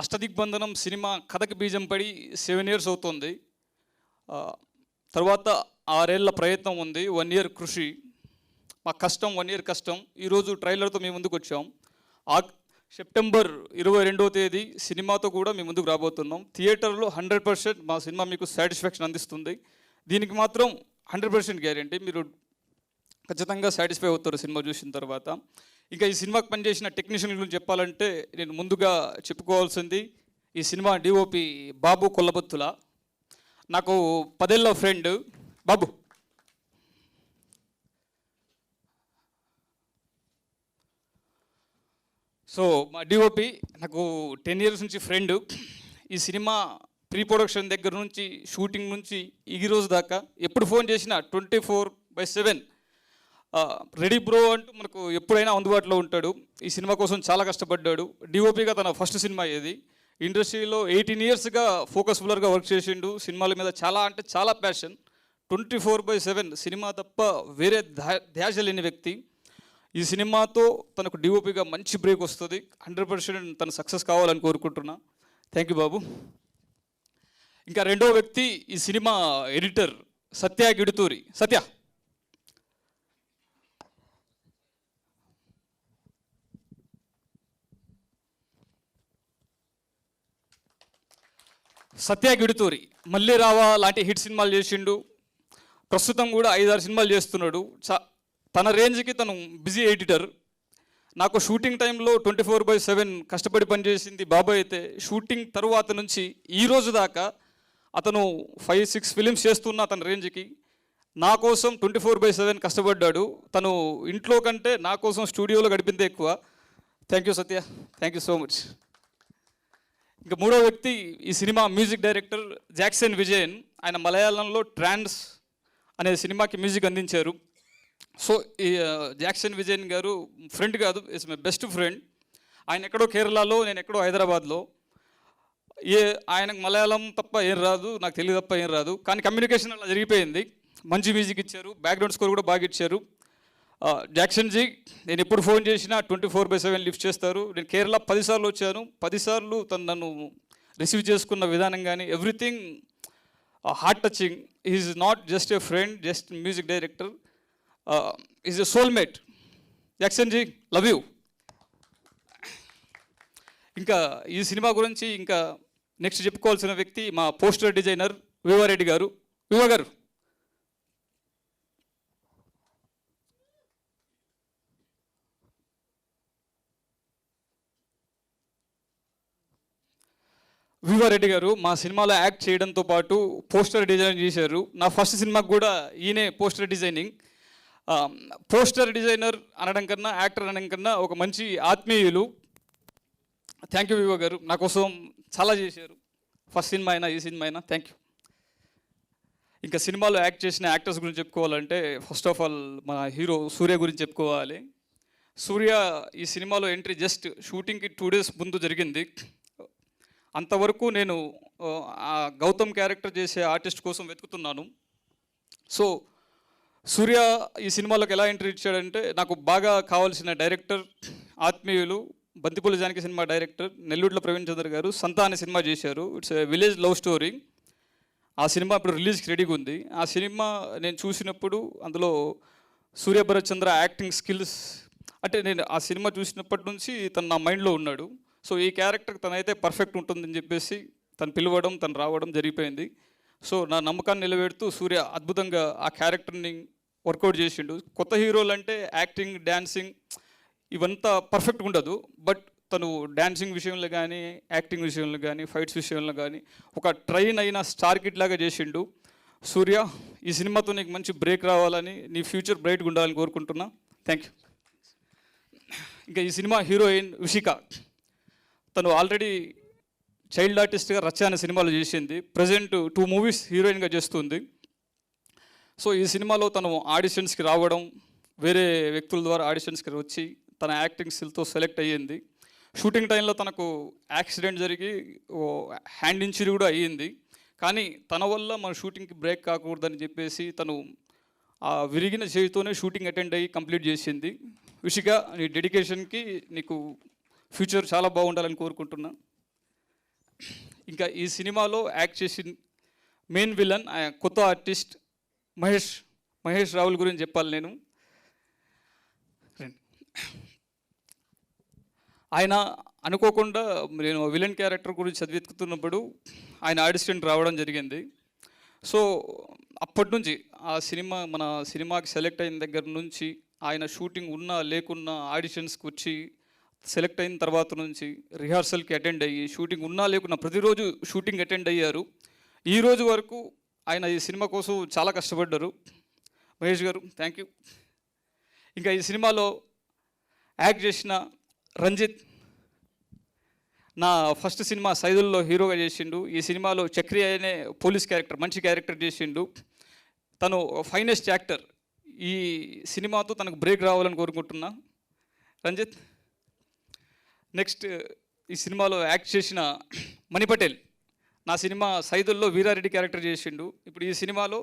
Ashtadigbandhanam cinema కథకి బీజం పడి 7 years అవుతుంది. తర్వాత 6 ఏళ్ల ప్రయత్నం ఉంది, 1 year కృషి, మా కష్టం, 1 year కష్టం. ఈరోజు ట్రైలర్తో మేము ముందుకు వచ్చాం. సెప్టెంబర్ 22వ తేదీ సినిమాతో కూడా మేము ముందుకు రాబోతున్నాం. థియేటర్లో 100% మా సినిమా మీకు సాటిస్ఫాక్షన్ అందిస్తుంది. దీనికి మాత్రం 100% గ్యారెంటీ. మీరు ఖచ్చితంగా సాటిస్ఫై అవుతారు సినిమా చూసిన తర్వాత. ఇంకా ఈ సినిమాకి పనిచేసిన టెక్నీషియన్ గురించి చెప్పాలంటే నేను ముందుగా చెప్పుకోవాల్సింది ఈ సినిమా డిఓపి బాబు కొల్లబొత్తుల. నాకు 10 ఏళ్ల ఫ్రెండ్ బాబు. సో మా డిఓపి నాకు 10 years నుంచి ఫ్రెండ్. ఈ సినిమా ప్రీ ప్రొడక్షన్ దగ్గర నుంచి, షూటింగ్ నుంచి ఈ రోజు దాకా ఎప్పుడు ఫోన్ చేసినా 24/7 రెడీ బ్రో అంటూ మనకు ఎప్పుడైనా అందుబాటులో ఉంటాడు. ఈ సినిమా కోసం చాలా కష్టపడ్డాడు. డిఓపిగా తన ఫస్ట్ సినిమా ఇది. ఇండస్ట్రీలో 18 yearsగా ఫోకస్ఫుల్లర్గా వర్క్ చేసిండు. సినిమాల మీద చాలా అంటే చాలా ప్యాషన్. 24/7 సినిమా తప్ప వేరే ధ్యాస లేని వ్యక్తి. ఈ సినిమాతో తనకు డిఓపిగా మంచి బ్రేక్ వస్తుంది. 100% తను సక్సెస్ కావాలని కోరుకుంటున్నా. థ్యాంక్ యూ బాబు. ఇంకా రెండో వ్యక్తి ఈ సినిమా ఎడిటర్ సత్య గిడుతూరి. సత్య సత్య గిడుతూరి మళ్ళీ రావా లాంటి హిట్ సినిమాలు చేసిండు. ప్రస్తుతం కూడా 5-6 సినిమాలు చేస్తున్నాడు. తన రేంజ్కి తను బిజీ ఎడిటర్. నాకు షూటింగ్ టైంలో 24/7 కష్టపడి పనిచేసింది బాబాయ్ అయితే, షూటింగ్ తరువాత నుంచి ఈ రోజు దాకా అతను 5-6 ఫిలిమ్స్ చేస్తున్న తన రేంజ్కి నా కోసం 24/7 కష్టపడ్డాడు. తను ఇంట్లో కంటే నా కోసం స్టూడియోలో గడిపిందే ఎక్కువ. Thank you Satya, thank you so much. ఇంకా మూడో వ్యక్తి ఈ cinema music director Jackson Vijayan. ఆయన మలయాళంలో ట్రాన్స్ అనే సినిమాకి మ్యూజిక్ అందించారు. సో ఈ జాక్సన్ విజయన్ గారు ఫ్రెండ్ కాదు, ఇట్స్ మై బెస్ట్ ఫ్రెండ్. ఆయన ఎక్కడో కేరళలో, నేను ఎక్కడో హైదరాబాద్లో. ఆయనకు మలయాళం తప్ప ఏం రాదు, నాకు తెలుగు తప్ప ఏం రాదు. కానీ కమ్యూనికేషన్ అలా జరిగిపోయింది. మంచి మ్యూజిక్ ఇచ్చారు, బ్యాక్గ్రౌండ్ స్కోర్ కూడా బాగా ఇచ్చారు. జాక్సన్ జీ నేను ఎప్పుడు ఫోన్ చేసినా 24/7 లిఫ్ట్ చేస్తారు. నేను కేరళ 10 సార్లు వచ్చాను. 10 సార్లు తను నన్ను రిసీవ్ చేసుకున్న విధానం కానీ everything heart touching. Is not just a friend, just music director, is a soulmate. Jackson ji love you. ఇంకా ఈ సినిమా గురించి ఇంకా నెక్స్ట్ చెప్పుకోవాల్సిన వ్యక్తి మా పోస్టర్ డిజైనర్ వివారెడ్డి గారు. వివా గారు వివారెడ్డి గారు మా సినిమాలో యాక్ట్ చేయడంతో పాటు పోస్టర్ డిజైన్ చేశారు. నా ఫస్ట్ సినిమాకి కూడా ఈయనే పోస్టర్ డిజైనింగ్. పోస్టర్ డిజైనర్ అనడం కన్నా, యాక్టర్ అనడం కన్నా ఒక మంచి ఆత్మీయులు. థ్యాంక్ యూ వివా గారు, నా కోసం చాలా చేశారు. ఫస్ట్ సినిమా అయినా ఈ సినిమా అయినా థ్యాంక్ యూ. ఇంకా సినిమాలో యాక్ట్ చేసిన యాక్టర్స్ గురించి చెప్పుకోవాలంటే ఫస్ట్ ఆఫ్ ఆల్ మన హీరో సూర్య గురించి చెప్పుకోవాలి. సూర్య ఈ సినిమాలో ఎంట్రీ జస్ట్ షూటింగ్కి 2 days ముందు జరిగింది. అంతవరకు నేను గౌతమ్ క్యారెక్టర్ చేసే ఆర్టిస్ట్ కోసం వెతుకుతున్నాను. సో సూర్య ఈ సినిమాలోకి ఎలా ఎంట్రీ ఇచ్చాడంటే, నాకు బాగా కావాల్సిన డైరెక్టర్ ఆత్మీయులు బంతిపూల జానకి సినిమా డైరెక్టర్ నెల్లూరులో ప్రవీణ్ చంద్ర గారు సంతా అనే సినిమా చేశారు. It's a village love story. ఆ సినిమా ఇప్పుడు రిలీజ్కి రెడీగా ఉంది. ఆ సినిమా నేను చూసినప్పుడు అందులో సూర్య భరత్ చంద్ర యాక్టింగ్ స్కిల్స్ అంటే నేను ఆ సినిమా చూసినప్పటి నుంచి తను నా మైండ్లో ఉన్నాడు. సో ఈ క్యారెక్టర్ తనైతే పర్ఫెక్ట్ ఉంటుందని చెప్పేసి తను పిలవడం, తను రావడం జరిగిపోయింది. సో నా నమ్మకాన్ని నిలబెడుతూ సూర్య అద్భుతంగా ఆ క్యారెక్టర్ని వర్కౌట్ చేసిండు. కొత్త హీరోలు అంటే యాక్టింగ్, డ్యాన్సింగ్ ఇవంతా పర్ఫెక్ట్గా ఉండదు. బట్ తను డ్యాన్సింగ్ విషయంలో కానీ, యాక్టింగ్ విషయంలో కానీ, ఫైట్స్ విషయంలో కానీ ఒక ట్రైన్ అయిన స్టార్ కిడ్ లాగా చేసిండు. సూర్య, ఈ సినిమాతో నీకు మంచి బ్రేక్ రావాలని, నీ ఫ్యూచర్ బ్రైట్గా ఉండాలని కోరుకుంటున్నా. Thank you. ఇంకా ఈ సినిమా హీరోయిన్ ఉషిక, తను ఆల్రెడీ చైల్డ్ ఆర్టిస్ట్గా రచ్చ అనే సినిమాలు చేసింది. ప్రజెంట్ 2 మూవీస్ హీరోయిన్గా చేస్తుంది. సో ఈ సినిమాలో తను ఆడిషన్స్కి రావడం, వేరే వ్యక్తుల ద్వారా ఆడిషన్స్కి వచ్చి తన యాక్టింగ్ స్కిల్తో సెలెక్ట్ అయ్యింది. షూటింగ్ టైంలో తనకు యాక్సిడెంట్ జరిగి హ్యాండ్ ఇంజరీ కూడా అయ్యింది. కానీ తన వల్ల మన షూటింగ్కి బ్రేక్ కాకూడదని చెప్పేసి తను ఆ విరిగిన చేతితోనే షూటింగ్ అటెండ్ అయ్యి కంప్లీట్ చేసింది. ఉషిక, నీ డెడికేషన్కి నీకు ఫ్యూచర్ చాలా బాగుండాలని కోరుకుంటున్నా. ఇంకా ఈ సినిమాలో యాక్ట్ చేసిన మెయిన్ విలన్ కొత్త ఆర్టిస్ట్ మహేష్ రావుల్ గురించి చెప్పాలి నేను. ఆయన అనుకోకుండా నేను విలన్ క్యారెక్టర్ గురించి చదివెతుకుతున్నప్పుడు ఆయన ఆడిషన్ రావడం జరిగింది. సో అప్పటి నుంచి మన సినిమాకి సెలెక్ట్ అయిన దగ్గర నుంచి ఆయన షూటింగ్ ఉన్నా లేకున్నా ఆడిషన్స్కి వచ్చి సెలెక్ట్ అయిన తర్వాత నుంచి రిహార్సల్కి అటెండ్ అయ్యి, షూటింగ్ ఉన్నా లేకున్నా ప్రతిరోజు షూటింగ్ అటెండ్ అయ్యారు. ఈ రోజు వరకు ఆయన ఈ సినిమా కోసం చాలా కష్టపడ్డారు. మహేష్ గారు, థ్యాంక్ యూ. ఇంకా ఈ సినిమాలో యాక్ట్ చేసిన రంజిత్, నా ఫస్ట్ సినిమా సైదుల్లో హీరోగా చేసిండు. ఈ సినిమాలో చక్రి అనే పోలీస్ క్యారెక్టర్, మంచి క్యారెక్టర్ చేసిండు. తను ఫైనెస్ట్ యాక్టర్. ఈ సినిమాతో తనకు బ్రేక్ రావాలని కోరుకుంటున్నా రంజిత్. నెక్స్ట్ ఈ సినిమాలో యాక్ట్ చేసిన మణి పటేల్, నా సినిమా సైదుల్లో వీరారెడ్డి క్యారెక్టర్ చేసిండు. ఇప్పుడు ఈ సినిమాలో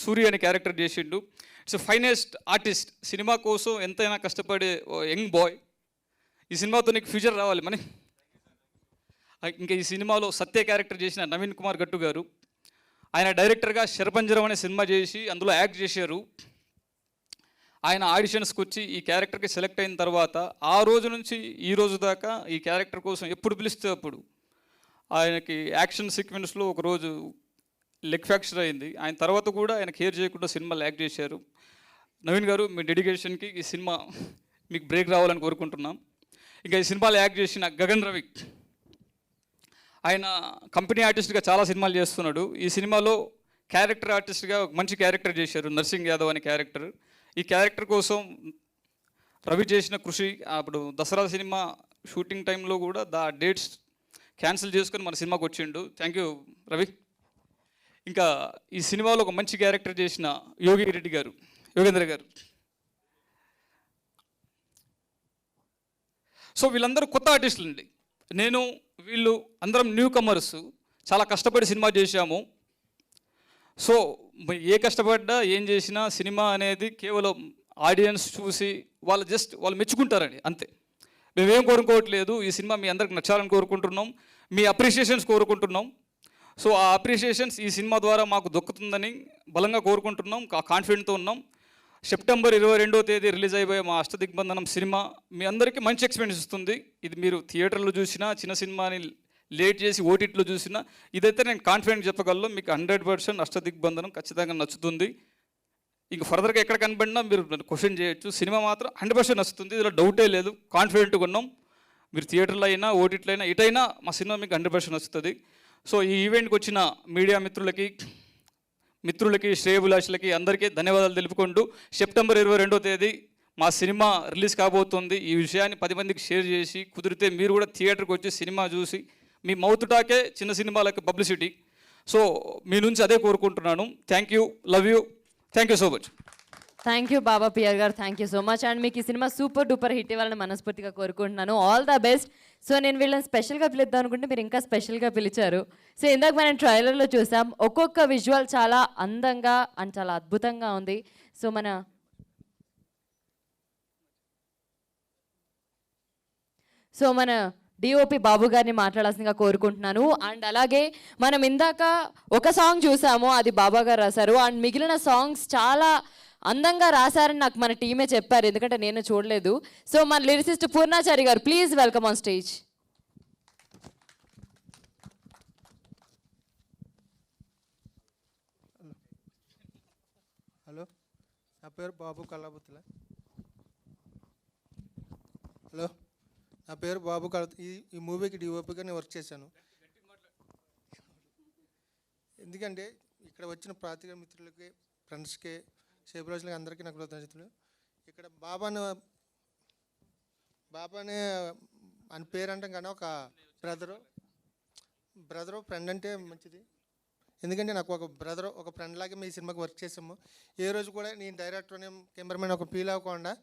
సూర్య అనే క్యారెక్టర్ చేసిండు. It's finest artist. సినిమా కోసం ఎంతైనా కష్టపడే యంగ్ బాయ్. ఈ సినిమాతో నీకు ఫ్యూచర్ రావాలి మని. ఇంకా ఈ సినిమాలో సత్య క్యారెక్టర్ చేసిన నవీన్ కుమార్ గట్టు గారు, ఆయన డైరెక్టర్గా శరపంజరం అనే సినిమా చేసి అందులో యాక్ట్ చేశారు. ఆయన ఆడిషన్స్కి వచ్చి ఈ క్యారెక్టర్కి సెలెక్ట్ అయిన తర్వాత ఆ రోజు నుంచి ఈ రోజు దాకా ఈ క్యారెక్టర్ కోసం ఎప్పుడు పిలిస్తే అప్పుడు ఆయనకి యాక్షన్ సీక్వెన్స్లో ఒకరోజు లెగ్ ఫ్రాక్చర్ అయింది. ఆయన తర్వాత కూడా ఆయన కేర్ చేయకుండా సినిమాలో యాక్ట్ చేశారు. నవీన్ గారు, మీ డెడికేషన్కి ఈ సినిమా మీకు బ్రేక్ రావాలని కోరుకుంటున్నాం. ఇంకా ఈ సినిమాలో యాక్ట్ చేసిన గగన్ రవి, ఆయన కంపెనీ ఆర్టిస్ట్గా చాలా సినిమాలు చేస్తున్నాడు. ఈ సినిమాలో క్యారెక్టర్ ఆర్టిస్ట్గా మంచి క్యారెక్టర్ చేశారు, నర్సింగ్ యాదవ్ అనే క్యారెక్టర్. ఈ క్యారెక్టర్ కోసం రవి చేసిన కృషి, అప్పుడు దసరా సినిమా షూటింగ్ టైంలో కూడా డేట్స్ క్యాన్సిల్ చేసుకొని మన సినిమాకి వచ్చిండు. Thank you Ravi. ఇంకా ఈ సినిమాలో ఒక మంచి క్యారెక్టర్ చేసిన యోగేంద్ర గారు. సో వీళ్ళందరూ కొత్త ఆర్టిస్టులు అండి. వీళ్ళు అందరం న్యూ కమర్స్. చాలా కష్టపడి సినిమా చేశాము. సో ఏ కష్టపడ్డా ఏం చేసినా సినిమా అనేది కేవలం ఆడియన్స్ చూసి వాళ్ళు మెచ్చుకుంటారండి, అంతే. మేమేం కోరుకోవట్లేదు. ఈ సినిమా మీ అందరికి నచ్చాలని కోరుకుంటున్నాం, మీ అప్రిషియేషన్స్ కోరుకుంటున్నాం. సో ఆ అప్రిషియేషన్స్ ఈ సినిమా ద్వారా మాకు దొక్కుతుందని బలంగా కోరుకుంటున్నాం, కాన్ఫిడెంట్తో ఉన్నాం. సెప్టెంబర్ 22వ తేదీ రిలీజ్ అయిపోయే మా అష్టదిగ్బంధనం సినిమా మీ అందరికీ మంచి ఎక్స్పీరియన్స్ ఇస్తుంది. ఇది మీరు థియేటర్లో చూసినా, చిన్న సినిమాని లేట్ చేసి ఓటీటీలో చూసినా, ఇదైతే నేను కాన్ఫిడెంట్ చెప్పగలను, మీకు 100% అష్టదిగ్బంధనం ఖచ్చితంగా నచ్చుతుంది. ఇంక ఫర్దర్గా ఎక్కడ కనబడినా మీరు క్వశ్చన్ చేయొచ్చు. సినిమా మాత్రం 100% నచ్చుతుంది, ఇందులో డౌటే లేదు. కాన్ఫిడెంట్గా ఉన్నాం. మీరు థియేటర్లో అయినా, ఓటీటీలో అయినా, ఇటైనా మా సినిమా మీకు 100% నచ్చుతుంది. సో ఈ ఈవెంట్కి వచ్చిన మీడియా మిత్రులకి శ్రేయభిలాషులకి అందరికీ ధన్యవాదాలు తెలుపుకుంటూ, సెప్టెంబర్ 22వ తేదీ మా సినిమా రిలీజ్ కాబోతుంది. ఈ విషయాన్ని 10 మందికి షేర్ చేసి, కుదిరితే మీరు కూడా థియేటర్కి వచ్చి సినిమా చూసి, మీ మౌత్ టాకే చిన్న సినిమాలకు పబ్లిసిటీ. సో మీ నుంచి అదే కోరుకుంటున్నాను. Thank you, love you, thank you so much. Thank you Baba PR garu, thank you so much. And మీకు ఈ సినిమా సూపర్ డూపర్ హిట్ ఇవ్వాలని మనస్ఫూర్తిగా కోరుకుంటున్నాను. All the best. సో నేను వీళ్ళని స్పెషల్గా పిలుద్దాం అనుకుంటే మీరు ఇంకా స్పెషల్గా పిలిచారు. సో ఇందాక మనం ట్రైలర్లో చూసాం, ఒక్కొక్క విజువల్ చాలా అందంగా అండ్ చాలా అద్భుతంగా ఉంది. సో మన డిఓపి బాబు గారిని మాట్లాడాల్సిందిగా కోరుకుంటున్నాను. అండ్ అలాగే మనం ఇందాక ఒక సాంగ్ చూసాము, అది బాబా గారు రాశారు. అండ్ మిగిలిన సాంగ్స్ చాలా అందంగా రాశారని నాకు మన టీమే చెప్పారు, ఎందుకంటే నేను చూడలేదు. సో మన లిరిసిస్ట్ పూర్ణాచారి గారు, please welcome on stage. Hello, నా పేరు బాబు కల్లాబుత్తుల. హలో, నా పేరు బాబు ఈ మూవీకి డిఓపిగా నేను వర్క్ చేశాను. ఎందుకంటే ఇక్కడ వచ్చిన పాత్రికేయ మిత్రులకి, ఫ్రెండ్స్కి, సేపురాజులకి అందరికీ నాకు కృతజ్ఞతలు. ఇక్కడ బాబానే అని పేరు అంటాం కానీ ఒక బ్రదరు ఫ్రెండ్ అంటే మంచిది. ఎందుకంటే నాకు ఒక ఫ్రెండ్ లాగా మీ సినిమాకి వర్క్ చేసాము. ఏ రోజు కూడా నేను డైరెక్టర్ కెమెరామెన్ ఒక ఫీల్ అవ్వకుండా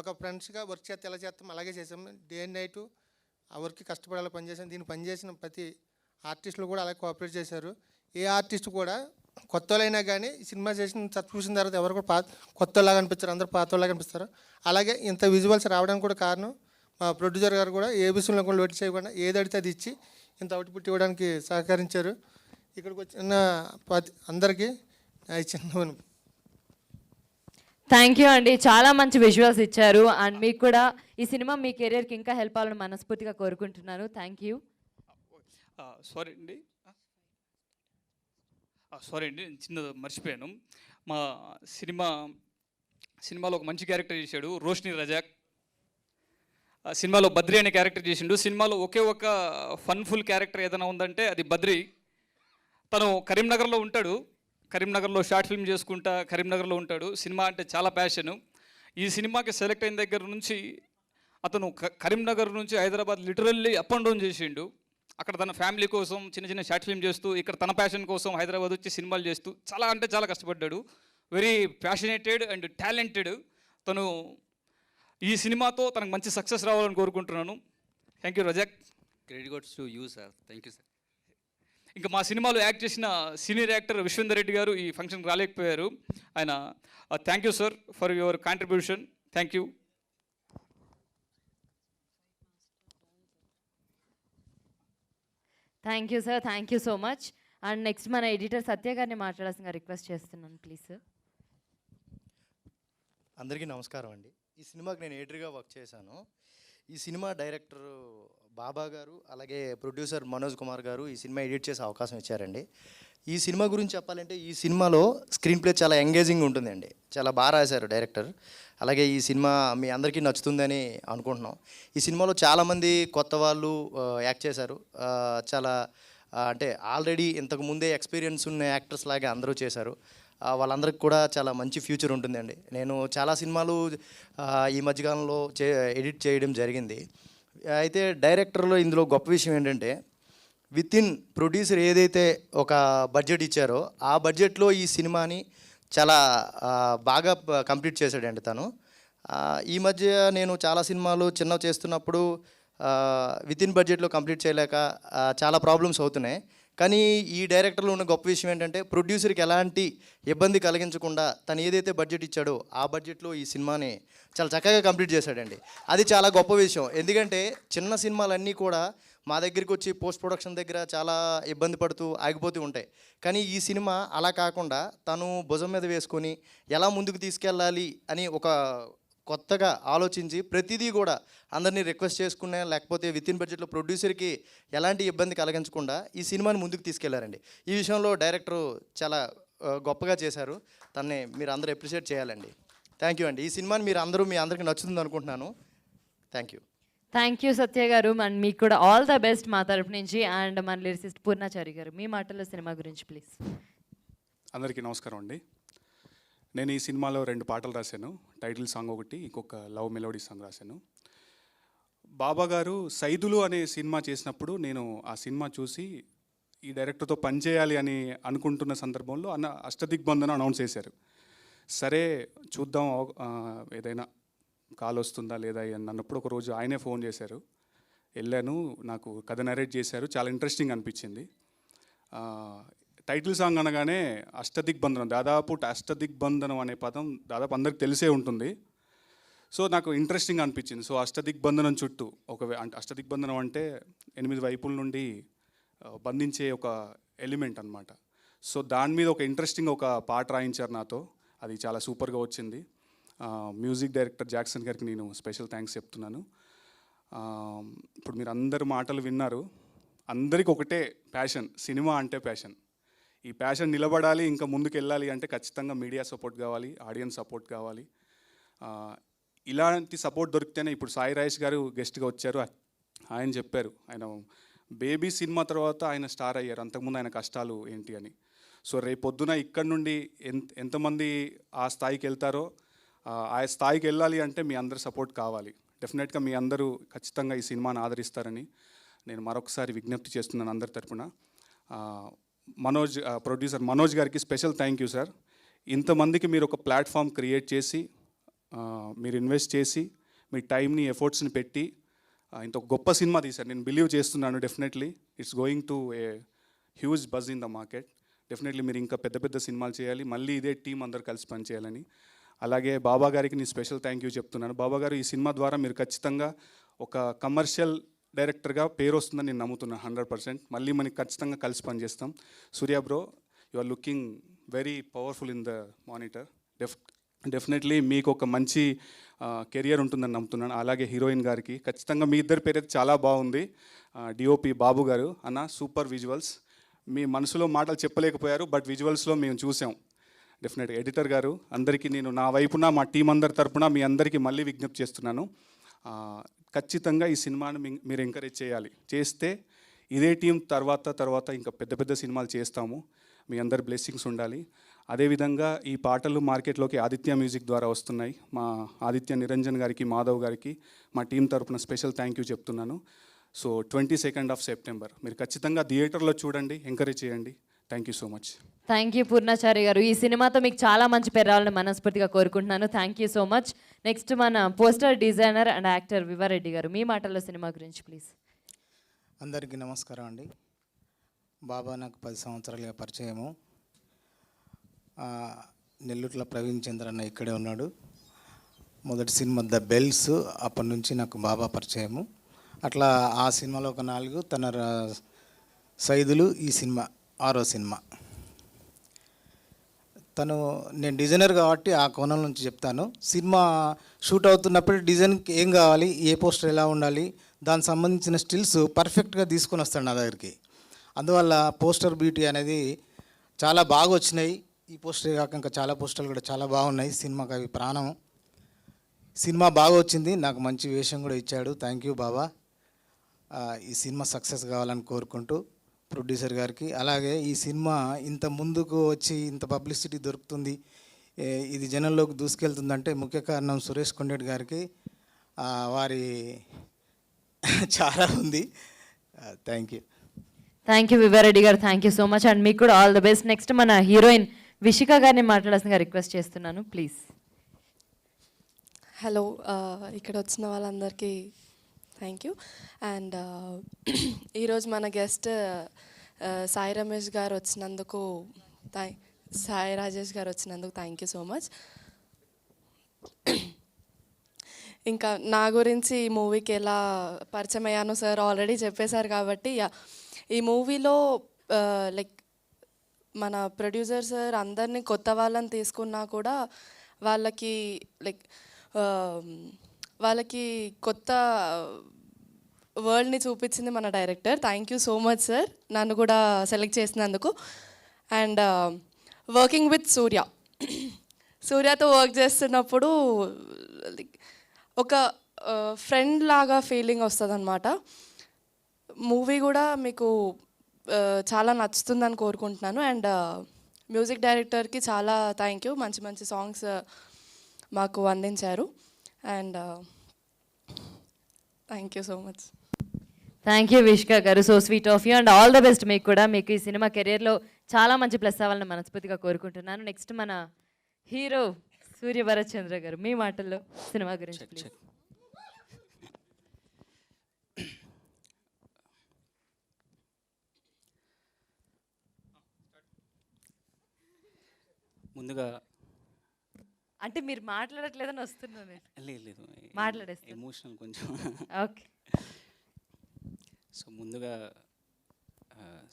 ఒక ఫ్రెండ్స్గా వర్క్ చేస్తే ఎలా చేస్తాం అలాగే చేసాము. డే అండ్ నైట్ ఆ వర్క్కి కష్టపడాలి పనిచేసాం. దీన్ని పనిచేసిన ప్రతి ఆర్టిస్టులు కూడా అలాగే కోఆపరేట్ చేశారు. ఏ ఆర్టిస్ట్ కూడా కొత్త వాళ్ళైనా కానీ ఈ సినిమా చూసిన తర్వాత ఎవరు కూడా కొత్త వాళ్ళగా అనిపిస్తారు, అందరూ పాత వాళ్ళగా అనిపిస్తారు. అలాగే ఇంత విజువల్స్ రావడానికి కూడా కారణం మా ప్రొడ్యూసర్ గారు కూడా ఏ విషయంలో కూడా లోటు చేయకుండా ఏది అడితే అది ఇచ్చి ఇంత అవుట్పుట్ ఇవ్వడానికి సహకరించారు. ఇక్కడికి వచ్చిన అందరికీ చిన్న థ్యాంక్ యూ అండి, చాలా మంచి విజువల్స్ ఇచ్చారు. అండ్ మీకు కూడా ఈ సినిమా మీ కెరియర్కి ఇంకా హెల్ప్ అవ్వాలని మనస్ఫూర్తిగా కోరుకుంటున్నాను. Thank you. సారీ అండి, నేను చిన్నది మర్చిపోయాను. మా సినిమాలో ఒక మంచి క్యారెక్టర్ చేశాడు రోష్ని రజాక్. సినిమాలో బద్రి అనే క్యారెక్టర్ చేసిండు. సినిమాలో ఒకే ఒక ఫన్ఫుల్ క్యారెక్టర్ ఏదైనా ఉందంటే అది బద్రి. తను కరీంనగర్లో ఉంటాడు, కరీంనగర్లో షార్ట్ ఫిల్మ్ చేసుకుంటా కరీంనగర్లో ఉంటాడు. సినిమా అంటే చాలా ప్యాషను. ఈ సినిమాకి సెలెక్ట్ అయిన దగ్గర నుంచి అతను కరీంనగర్ నుంచి Hyderabad literally up and down చేసిండు. అక్కడ తన ఫ్యామిలీ కోసం చిన్న చిన్న షార్ట్ ఫిల్మ్ చేస్తూ, ఇక్కడ తన ప్యాషన్ కోసం హైదరాబాద్ వచ్చి సినిమాలు చేస్తూ చాలా అంటే చాలా కష్టపడ్డాడు. Very passionated and talented. తను ఈ సినిమాతో తనకు మంచి సక్సెస్ రావాలని కోరుకుంటున్నాను. Thank you Razak. Credit goes to you sir. Thank you sir. ఇంకా మా సినిమాలో యాక్ట్ చేసిన సీనియర్ యాక్టర్ విశ్వేందర్ రెడ్డి గారు ఈ ఫంక్షన్కి రాలేకపోయారు. ఆయన thank you sir for your contribution. Thank you. Thank you sir, thank you so much. And next మన ఎడిటర్ సత్య గారిని మాట్లాడాల్సిందిగా రిక్వెస్ట్ చేస్తున్నాను, ప్లీజ్ సార్. అందరికీ నమస్కారం అండి. ఈ సినిమాకి నేను ఎడిటర్గా వర్క్ చేశాను. ఈ సినిమా డైరెక్టర్ బాబా గారు అలాగే ప్రొడ్యూసర్ మనోజ్ కుమార్ గారు ఈ సినిమా ఎడిట్ చేసే అవకాశం ఇచ్చారండి. ఈ సినిమా గురించి చెప్పాలంటే ఈ సినిమాలో స్క్రీన్ ప్లే చాలా ఎంగేజింగ్ ఉంటుందండి. చాలా బాగా రాశారు డైరెక్టర్. అలాగే ఈ సినిమా మీ అందరికీ నచ్చుతుందని అనుకుంటున్నాం. ఈ సినిమాలో చాలామంది కొత్త వాళ్ళు యాక్ట్ చేశారు. చాలా అంటే ఆల్రెడీ ఇంతకు ముందే ఎక్స్పీరియన్స్ ఉన్న యాక్టర్స్ లాగే అందరూ చేశారు. వాళ్ళందరికీ కూడా చాలా మంచి ఫ్యూచర్ ఉంటుందండి. నేను చాలా సినిమాలు ఈ మధ్యకాలంలో ఎడిట్ చేయడం జరిగింది. అయితే డైరెక్టర్లో ఇందులో గొప్ప విషయం ఏంటంటే వితిన్ ప్రొడ్యూసర్ ఏదైతే ఒక బడ్జెట్ ఇచ్చారో ఆ బడ్జెట్లో ఈ సినిమాని చాలా బాగా కంప్లీట్ చేశాడండి తను. ఈ మధ్య నేను చాలా సినిమాలు చిన్నవి చేస్తున్నప్పుడు వితిన్ బడ్జెట్లో కంప్లీట్ చేయలేక చాలా ప్రాబ్లమ్స్ అవుతున్నాయి. కానీ ఈ డైరెక్టర్లో ఉన్న గొప్ప విషయం ఏంటంటే ప్రొడ్యూసర్కి ఎలాంటి ఇబ్బంది కలిగించకుండా తను ఏదైతే బడ్జెట్ ఇచ్చాడో ఆ బడ్జెట్లో ఈ సినిమాని చాలా చక్కగా కంప్లీట్ చేశాడండి. అది చాలా గొప్ప విషయం. ఎందుకంటే చిన్న సినిమాలన్నీ కూడా మా దగ్గరికి వచ్చి పోస్ట్ ప్రొడక్షన్ దగ్గర చాలా ఇబ్బంది పడుతూ ఆగిపోతూ ఉంటాయి. కానీ ఈ సినిమా అలా కాకుండా తను భుజం మీద వేసుకొని ఎలా ముందుకు తీసుకెళ్ళాలి అని ఒక కొత్తగా ఆలోచించి ప్రతిదీ కూడా అందరినీ రిక్వెస్ట్ చేసుకునే లేకపోతే వితిన్ బడ్జెట్లో ప్రొడ్యూసర్కి ఎలాంటి ఇబ్బంది కలిగించకుండా ఈ సినిమాని ముందుకు తీసుకెళ్లారండి. ఈ విషయంలో డైరెక్టర్ చాలా గొప్పగా చేశారు. తనని మీరు అందరూ అప్రిషియేట్ చేయాలండి. థ్యాంక్ యూ అండి. ఈ సినిమాని మీ అందరికీ నచ్చుతుంది అనుకుంటున్నాను. Thank you. థ్యాంక్ యూ సత్య గారు. అండ్ మీకు కూడా ఆల్ ద బెస్ట్ మా తరపు నుంచి. అండ్ మన లిరిసిస్ట్ పూర్ణాచారి గారు మీ మాటల్లో సినిమా గురించి ప్లీజ్. అందరికీ నమస్కారం అండి. నేను ఈ సినిమాలో 2 పాటలు రాశాను. టైటిల్ సాంగ్ ఒకటి, ఇంకొక లవ్ మెలోడీ సాంగ్ రాశాను. బాబా గారు సైదులు అనే సినిమా చేసినప్పుడు నేను ఆ సినిమా చూసి ఈ డైరెక్టర్తో పనిచేయాలి అని అనుకుంటున్న సందర్భంలో అష్టదిగ్బంధనం అనౌన్స్ చేశారు. సరే చూద్దాం ఏదైనా కాల్ వస్తుందా లేదా అని అన్నప్పుడు ఒకరోజు ఆయనే ఫోన్ చేశారు. వెళ్ళాను, నాకు కథ నరేట్ చేశారు. చాలా ఇంట్రెస్టింగ్ అనిపించింది. టైటిల్ సాంగ్ అనగానే అష్టదిగ్బంధనం, దాదాపు అష్టదిగ్బంధనం అనే పదం దాదాపు అందరికి తెలిసే ఉంటుంది. సో నాకు ఇంట్రెస్టింగ్ అనిపించింది. సో అష్టదిగ్బంధనం చుట్టూ అంటే అష్టదిగ్బంధనం అంటే 8 వైపుల నుండి బంధించే ఒక ఎలిమెంట్ అనమాట. సో దాని మీద ఒక ఇంట్రెస్టింగ్ ఒక పాట రాయించారు నాతో, అది చాలా సూపర్గా వచ్చింది. మ్యూజిక్ డైరెక్టర్ జాక్సన్ గారికి నేను స్పెషల్ థ్యాంక్స్ చెప్తున్నాను. ఇప్పుడు మీరు అందరు మాటలు విన్నారు, అందరికీ ఒకటే ప్యాషన్, సినిమా అంటే ప్యాషన్. ఈ ప్యాషన్ నిలబడాలి, ఇంకా ముందుకు వెళ్ళాలి అంటే ఖచ్చితంగా మీడియా సపోర్ట్ కావాలి, ఆడియన్స్ సపోర్ట్ కావాలి. ఇలాంటి సపోర్ట్ దొరికితేనే, ఇప్పుడు సాయి రాజేష్ గారు గెస్ట్గా వచ్చారు, ఆయన చెప్పారు ఆయన బేబీ సినిమా తర్వాత ఆయన స్టార్ అయ్యారు, అంతకుముందు ఆయన కష్టాలు ఏంటి అని. సో రేపొద్దున ఇక్కడ నుండి ఎంతమంది ఆ స్థాయికి వెళ్తారో, ఆ స్థాయికి వెళ్ళాలి అంటే మీ అందరి సపోర్ట్ కావాలి. డెఫినెట్గా మీ అందరూ ఖచ్చితంగా ఈ సినిమాని ఆదరిస్తారని నేను మరొకసారి విజ్ఞప్తి చేస్తున్నాను అందరి తరపున. ప్రొడ్యూసర్ మనోజ్ గారికి స్పెషల్ థ్యాంక్ యూ సార్. ఇంతమందికి మీరు ఒక ప్లాట్ఫామ్ క్రియేట్ చేసి, మీరు ఇన్వెస్ట్ చేసి, మీ టైంని ఎఫర్ట్స్ని పెట్టి ఇంత గొప్ప సినిమా తీశారు. నేను బిలీవ్ చేస్తున్నాను, definitely it's going to a huge buzz in the market. Definitely మీరు ఇంకా పెద్ద పెద్ద సినిమాలు చేయాలి, మళ్ళీ ఇదే టీం అందరు కలిసి పనిచేయాలని. అలాగే బాబా గారికి నేను స్పెషల్ థ్యాంక్ యూ చెప్తున్నాను. బాబా గారు, ఈ సినిమా ద్వారా మీరు ఖచ్చితంగా ఒక కమర్షియల్ డైరెక్టర్గా పేరు వస్తుందని నేను నమ్ముతున్నాను 100%. మళ్ళీ మనకి ఖచ్చితంగా కలిసి పనిచేస్తాం. Surya bro, you are looking very powerful in the monitor. Definitely మీకు ఒక మంచి కెరియర్ ఉంటుందని నమ్ముతున్నాను. అలాగే హీరోయిన్ గారికి ఖచ్చితంగా, మీ ఇద్దరి పేరు అయితే చాలా బాగుంది. డిఓపి బాబు గారు అన్న, సూపర్ విజువల్స్. మీ మనసులో మాటలు చెప్పలేకపోయారు, బట్ విజువల్స్లో మేము చూసాం. డెఫినెట్గా ఎడిటర్ గారు, అందరికీ నేను నా వైపున, మా టీం అందరి తరపున మీ అందరికీ మళ్ళీ విజ్ఞప్తి చేస్తున్నాను. ఖచ్చితంగా ఈ సినిమాను మీరు ఎంకరేజ్ చేయాలి. చేస్తే ఇదే టీం తర్వాత ఇంకా పెద్ద పెద్ద సినిమాలు చేస్తాము. మీ అందరి బ్లెస్సింగ్స్ ఉండాలి. అదేవిధంగా ఈ పాటలు మార్కెట్లోకి ఆదిత్య మ్యూజిక్ ద్వారా వస్తున్నాయి. మా ఆదిత్య నిరంజన్ గారికి, మాధవ్ గారికి మా టీం తరపున స్పెషల్ థ్యాంక్ యూ చెప్తున్నాను. సో 22nd of September మీరు ఖచ్చితంగా థియేటర్లో చూడండి, ఎంకరేజ్ చేయండి. Thank you so much. Thank you Purnachari గారు. ఈ సినిమాతో మీకు చాలా మంచి పేరు రావాలని మనస్ఫూర్తిగా కోరుకుంటున్నాను. Thank you so much. Next మన పోస్టర్ డిజైనర్ అండ్ యాక్టర్ వివారెడ్డి గారు, మీ మాటల్లో సినిమా గురించి ప్లీజ్. అందరికీ నమస్కారం అండి. బాబా నాకు 10 సంవత్సరాలుగా పరిచయము. నెల్లూరులో ప్రవీణ్ చంద్ర అన్న ఇక్కడే ఉన్నాడు. మొదటి సినిమా ద బెల్స్, అప్పటి నుంచి నాకు బాబా పరిచయము. అట్లా ఆ సినిమాలో ఒక 4, తన సైదులు, ఈ సినిమా 6వ సినిమా. నేను డిజైనర్ కాబట్టి ఆ కోణం నుంచి చెప్తాను. సినిమా షూట్ అవుతున్నప్పుడు డిజైన్కి ఏం కావాలి, ఏ పోస్టర్ ఎలా ఉండాలి, దానికి సంబంధించిన స్టిల్స్ పర్ఫెక్ట్గా తీసుకొని వస్తాడు నా దగ్గరికి. అందువల్ల పోస్టర్ బ్యూటీ అనేది చాలా బాగా వచ్చినాయి. ఈ పోస్టర్ కాక ఇంకా చాలా పోస్టర్లు కూడా చాలా బాగున్నాయి. సినిమాకి అవి ప్రాణం. సినిమా బాగా వచ్చింది, నాకు మంచి వేషం కూడా ఇచ్చాడు. థ్యాంక్ యూ బాబా. ఈ సినిమా సక్సెస్ కావాలని కోరుకుంటూ ప్రొడ్యూసర్ గారికి, అలాగే ఈ సినిమా ఇంత ముందుకు వచ్చి ఇంత పబ్లిసిటీ దొరుకుతుంది, ఇది జనంలోకి దూసుకెళ్తుందంటే ముఖ్య కారణం సురేష్ కొండేటి గారికి, వారి చాలా ఉంది. Thank you. థ్యాంక్ యూ వివారెడ్డి గారు, thank you so much. And మీకు కూడా ఆల్ ద బెస్ట్. నెక్స్ట్ మన హీరోయిన్ విషిక గారిని మాట్లాడాల్సిందిగా రిక్వెస్ట్ చేస్తున్నాను ప్లీజ్. హలో, ఇక్కడ వచ్చిన వాళ్ళందరికీ థ్యాంక్ యూ. అండ్ ఈరోజు మన గెస్ట్ సాయి రమేష్ గారు వచ్చినందుకు, సాయి రాజేష్ గారు వచ్చినందుకు థ్యాంక్ యూ సో మచ్. ఇంకా నా గురించి ఈ మూవీకి ఎలా పరిచయం అయ్యానో సార్ ఆల్రెడీ చెప్పేశారు కాబట్టి, ఈ మూవీలో లైక్ మన ప్రొడ్యూసర్ సార్ అందరినీ కొత్త వాళ్ళని తీసుకున్నా కూడా వాళ్ళకి లైక్ వాళ్ళకి కొత్త వరల్డ్ని చూపించింది మన director. Thank you so much sir, నన్ను కూడా సెలెక్ట్ చేసినందుకు. అండ్ వర్కింగ్ విత్ సూర్యతో వర్క్ చేస్తున్నప్పుడు ఒక ఫ్రెండ్ లాగా ఫీలింగ్ వస్తుంది అనమాట. మూవీ కూడా మీకు చాలా నచ్చుతుందని కోరుకుంటున్నాను. అండ్ మ్యూజిక్ డైరెక్టర్కి చాలా థ్యాంక్ యూ, మంచి మంచి సాంగ్స్ మాకు అందించారు. And thank you so much. Thank you Vishka garu, so sweet of you. And all the best మీకు కూడా. మీకు ఈ సినిమా కెరియర్లో చాలా మంచి ప్లస్ అవ్వాలని మనస్ఫూర్తిగా కోరుకుంటున్నాను. నెక్స్ట్ మన హీరో సూర్య భరత్ చంద్ర గారు, మీ మాటల్లో సినిమా గురించి ప్లీజ్. ముందుగా అంటే మీరు మాట్లాడట్లేదని వస్తున్నాను నేను. లేదు మాట్లాడేస్తాను. ఎమోషనల్ కొంచెం. ఓకే. సో ముందుగా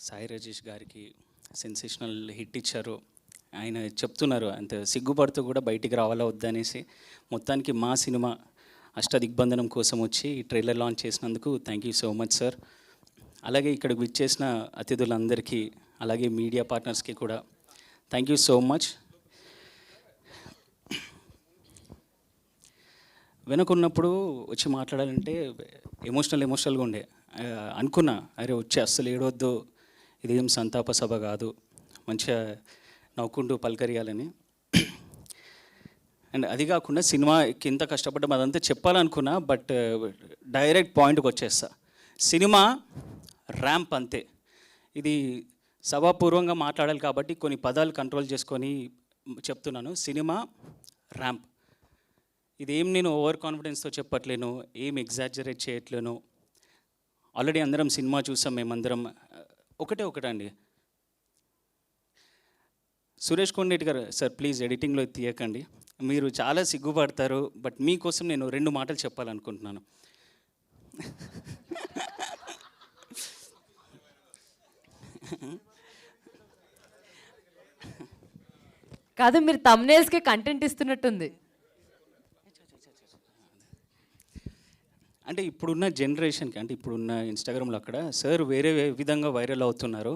సాయి రాజేష్ గారికి సెన్సేషనల్ హిట్ ఇచ్చారు. ఆయన చెప్తున్నారు అంత సిగ్గుపడుతూ కూడా బయటికి రావాలా వద్దనేసి. మొత్తానికి మా సినిమా అష్టదిగ్బంధనం కోసం వచ్చి ట్రైలర్ లాంచ్ చేసినందుకు thank you so much sir. అలాగే ఇక్కడికి విచ్చేసిన అతిథులందరికీ అలాగే మీడియా పార్ట్నర్స్కి కూడా థ్యాంక్ యూ సో మచ్. వెనుకున్నప్పుడు వచ్చి మాట్లాడాలంటే ఎమోషనల్గా ఉండే. అనుకున్నా అరే వచ్చి అస్సలు ఏడవద్దు, ఇదేం సంతాప సభ కాదు, మంచిగా నవ్వుకుంటూ పలకరియాలని. అండ్ అది కాకుండా సినిమాకి ఎంత కష్టపడ్డాం అదంతా చెప్పాలనుకున్నా, బట్ డైరెక్ట్ పాయింట్కి వచ్చేస్తా. సినిమా ర్యాంప్ అంతే. ఇది సభాపూర్వంగా మాట్లాడాలి కాబట్టి కొన్ని పదాలు కంట్రోల్ చేసుకొని చెప్తున్నాను. Cinema ramp. ఇదేం నేను ఓవర్ కాన్ఫిడెన్స్తో చెప్పట్లేను, ఏం ఎగ్జాజరేట్ చేయట్లేను. ఆల్రెడీ అందరం సినిమా చూసాం, మేమందరం ఒకటండి. సురేష్ కొండేటి గారు సార్ ప్లీజ్ ఎడిటింగ్లో తీయకండి, మీరు చాలా సిగ్గుపడతారు. బట్ మీకోసం నేను 2 మాటలు చెప్పాలనుకుంటున్నాను. కాదు, మీరు థంబ్నెయిల్స్కి కంటెంట్ ఇస్తున్నట్టుంది. అంటే ఇప్పుడున్న జనరేషన్కి, అంటే ఇప్పుడున్న ఇన్స్టాగ్రామ్లో అక్కడ సార్ వేరే విధంగా వైరల్ అవుతున్నారు.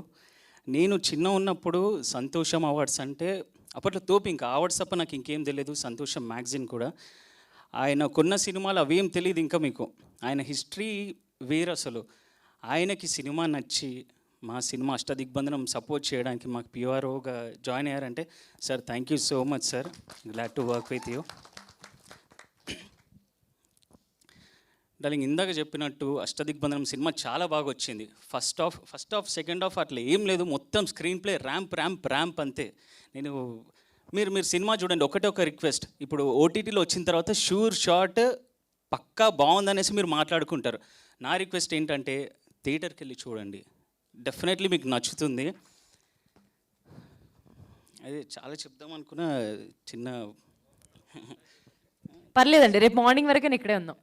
నేను చిన్న ఉన్నప్పుడు సంతోషం అవార్డ్స్ అంటే అప్పట్లో తోపు, ఇంకా అవార్డ్స్ తప్ప నాకు ఇంకేం తెలియదు. సంతోషం మ్యాగజైన్ కూడా. ఆయన కొన్న సినిమాలు అవేం తెలియదు ఇంకా మీకు. ఆయన హిస్టరీ వేరు అసలు. ఆయనకి సినిమా నచ్చి మా సినిమా అష్టదిగ్బంధనం సపోర్ట్ చేయడానికి మాకు పిఆర్ఓగా జాయిన్ అయ్యారంటే sir thank you so much sir. Glad to work with you. Darling ఇందాక చెప్పినట్టు అష్టదిగ్బంధనం సినిమా చాలా బాగా వచ్చింది. ఫస్ట్ హాఫ్ సెకండ్ హాఫ్ అట్లా ఏం లేదు, మొత్తం స్క్రీన్ ప్లే ర్యాంప్ అంతే. నేను మీరు సినిమా చూడండి. ఒక రిక్వెస్ట్, ఇప్పుడు ఓటీటీలో వచ్చిన తర్వాత షూర్ షాట్ పక్కా బాగుందనేసి మీరు మాట్లాడుకుంటారు. నా రిక్వెస్ట్ ఏంటంటే థియేటర్కి వెళ్ళి చూడండి, డెఫినెట్లీ మీకు నచ్చుతుంది. అదే చాలా చెప్దాం అనుకున్న చిన్న పర్లేదండి, రేపు మార్నింగ్ వరకు నేను ఇక్కడే ఉన్నాం.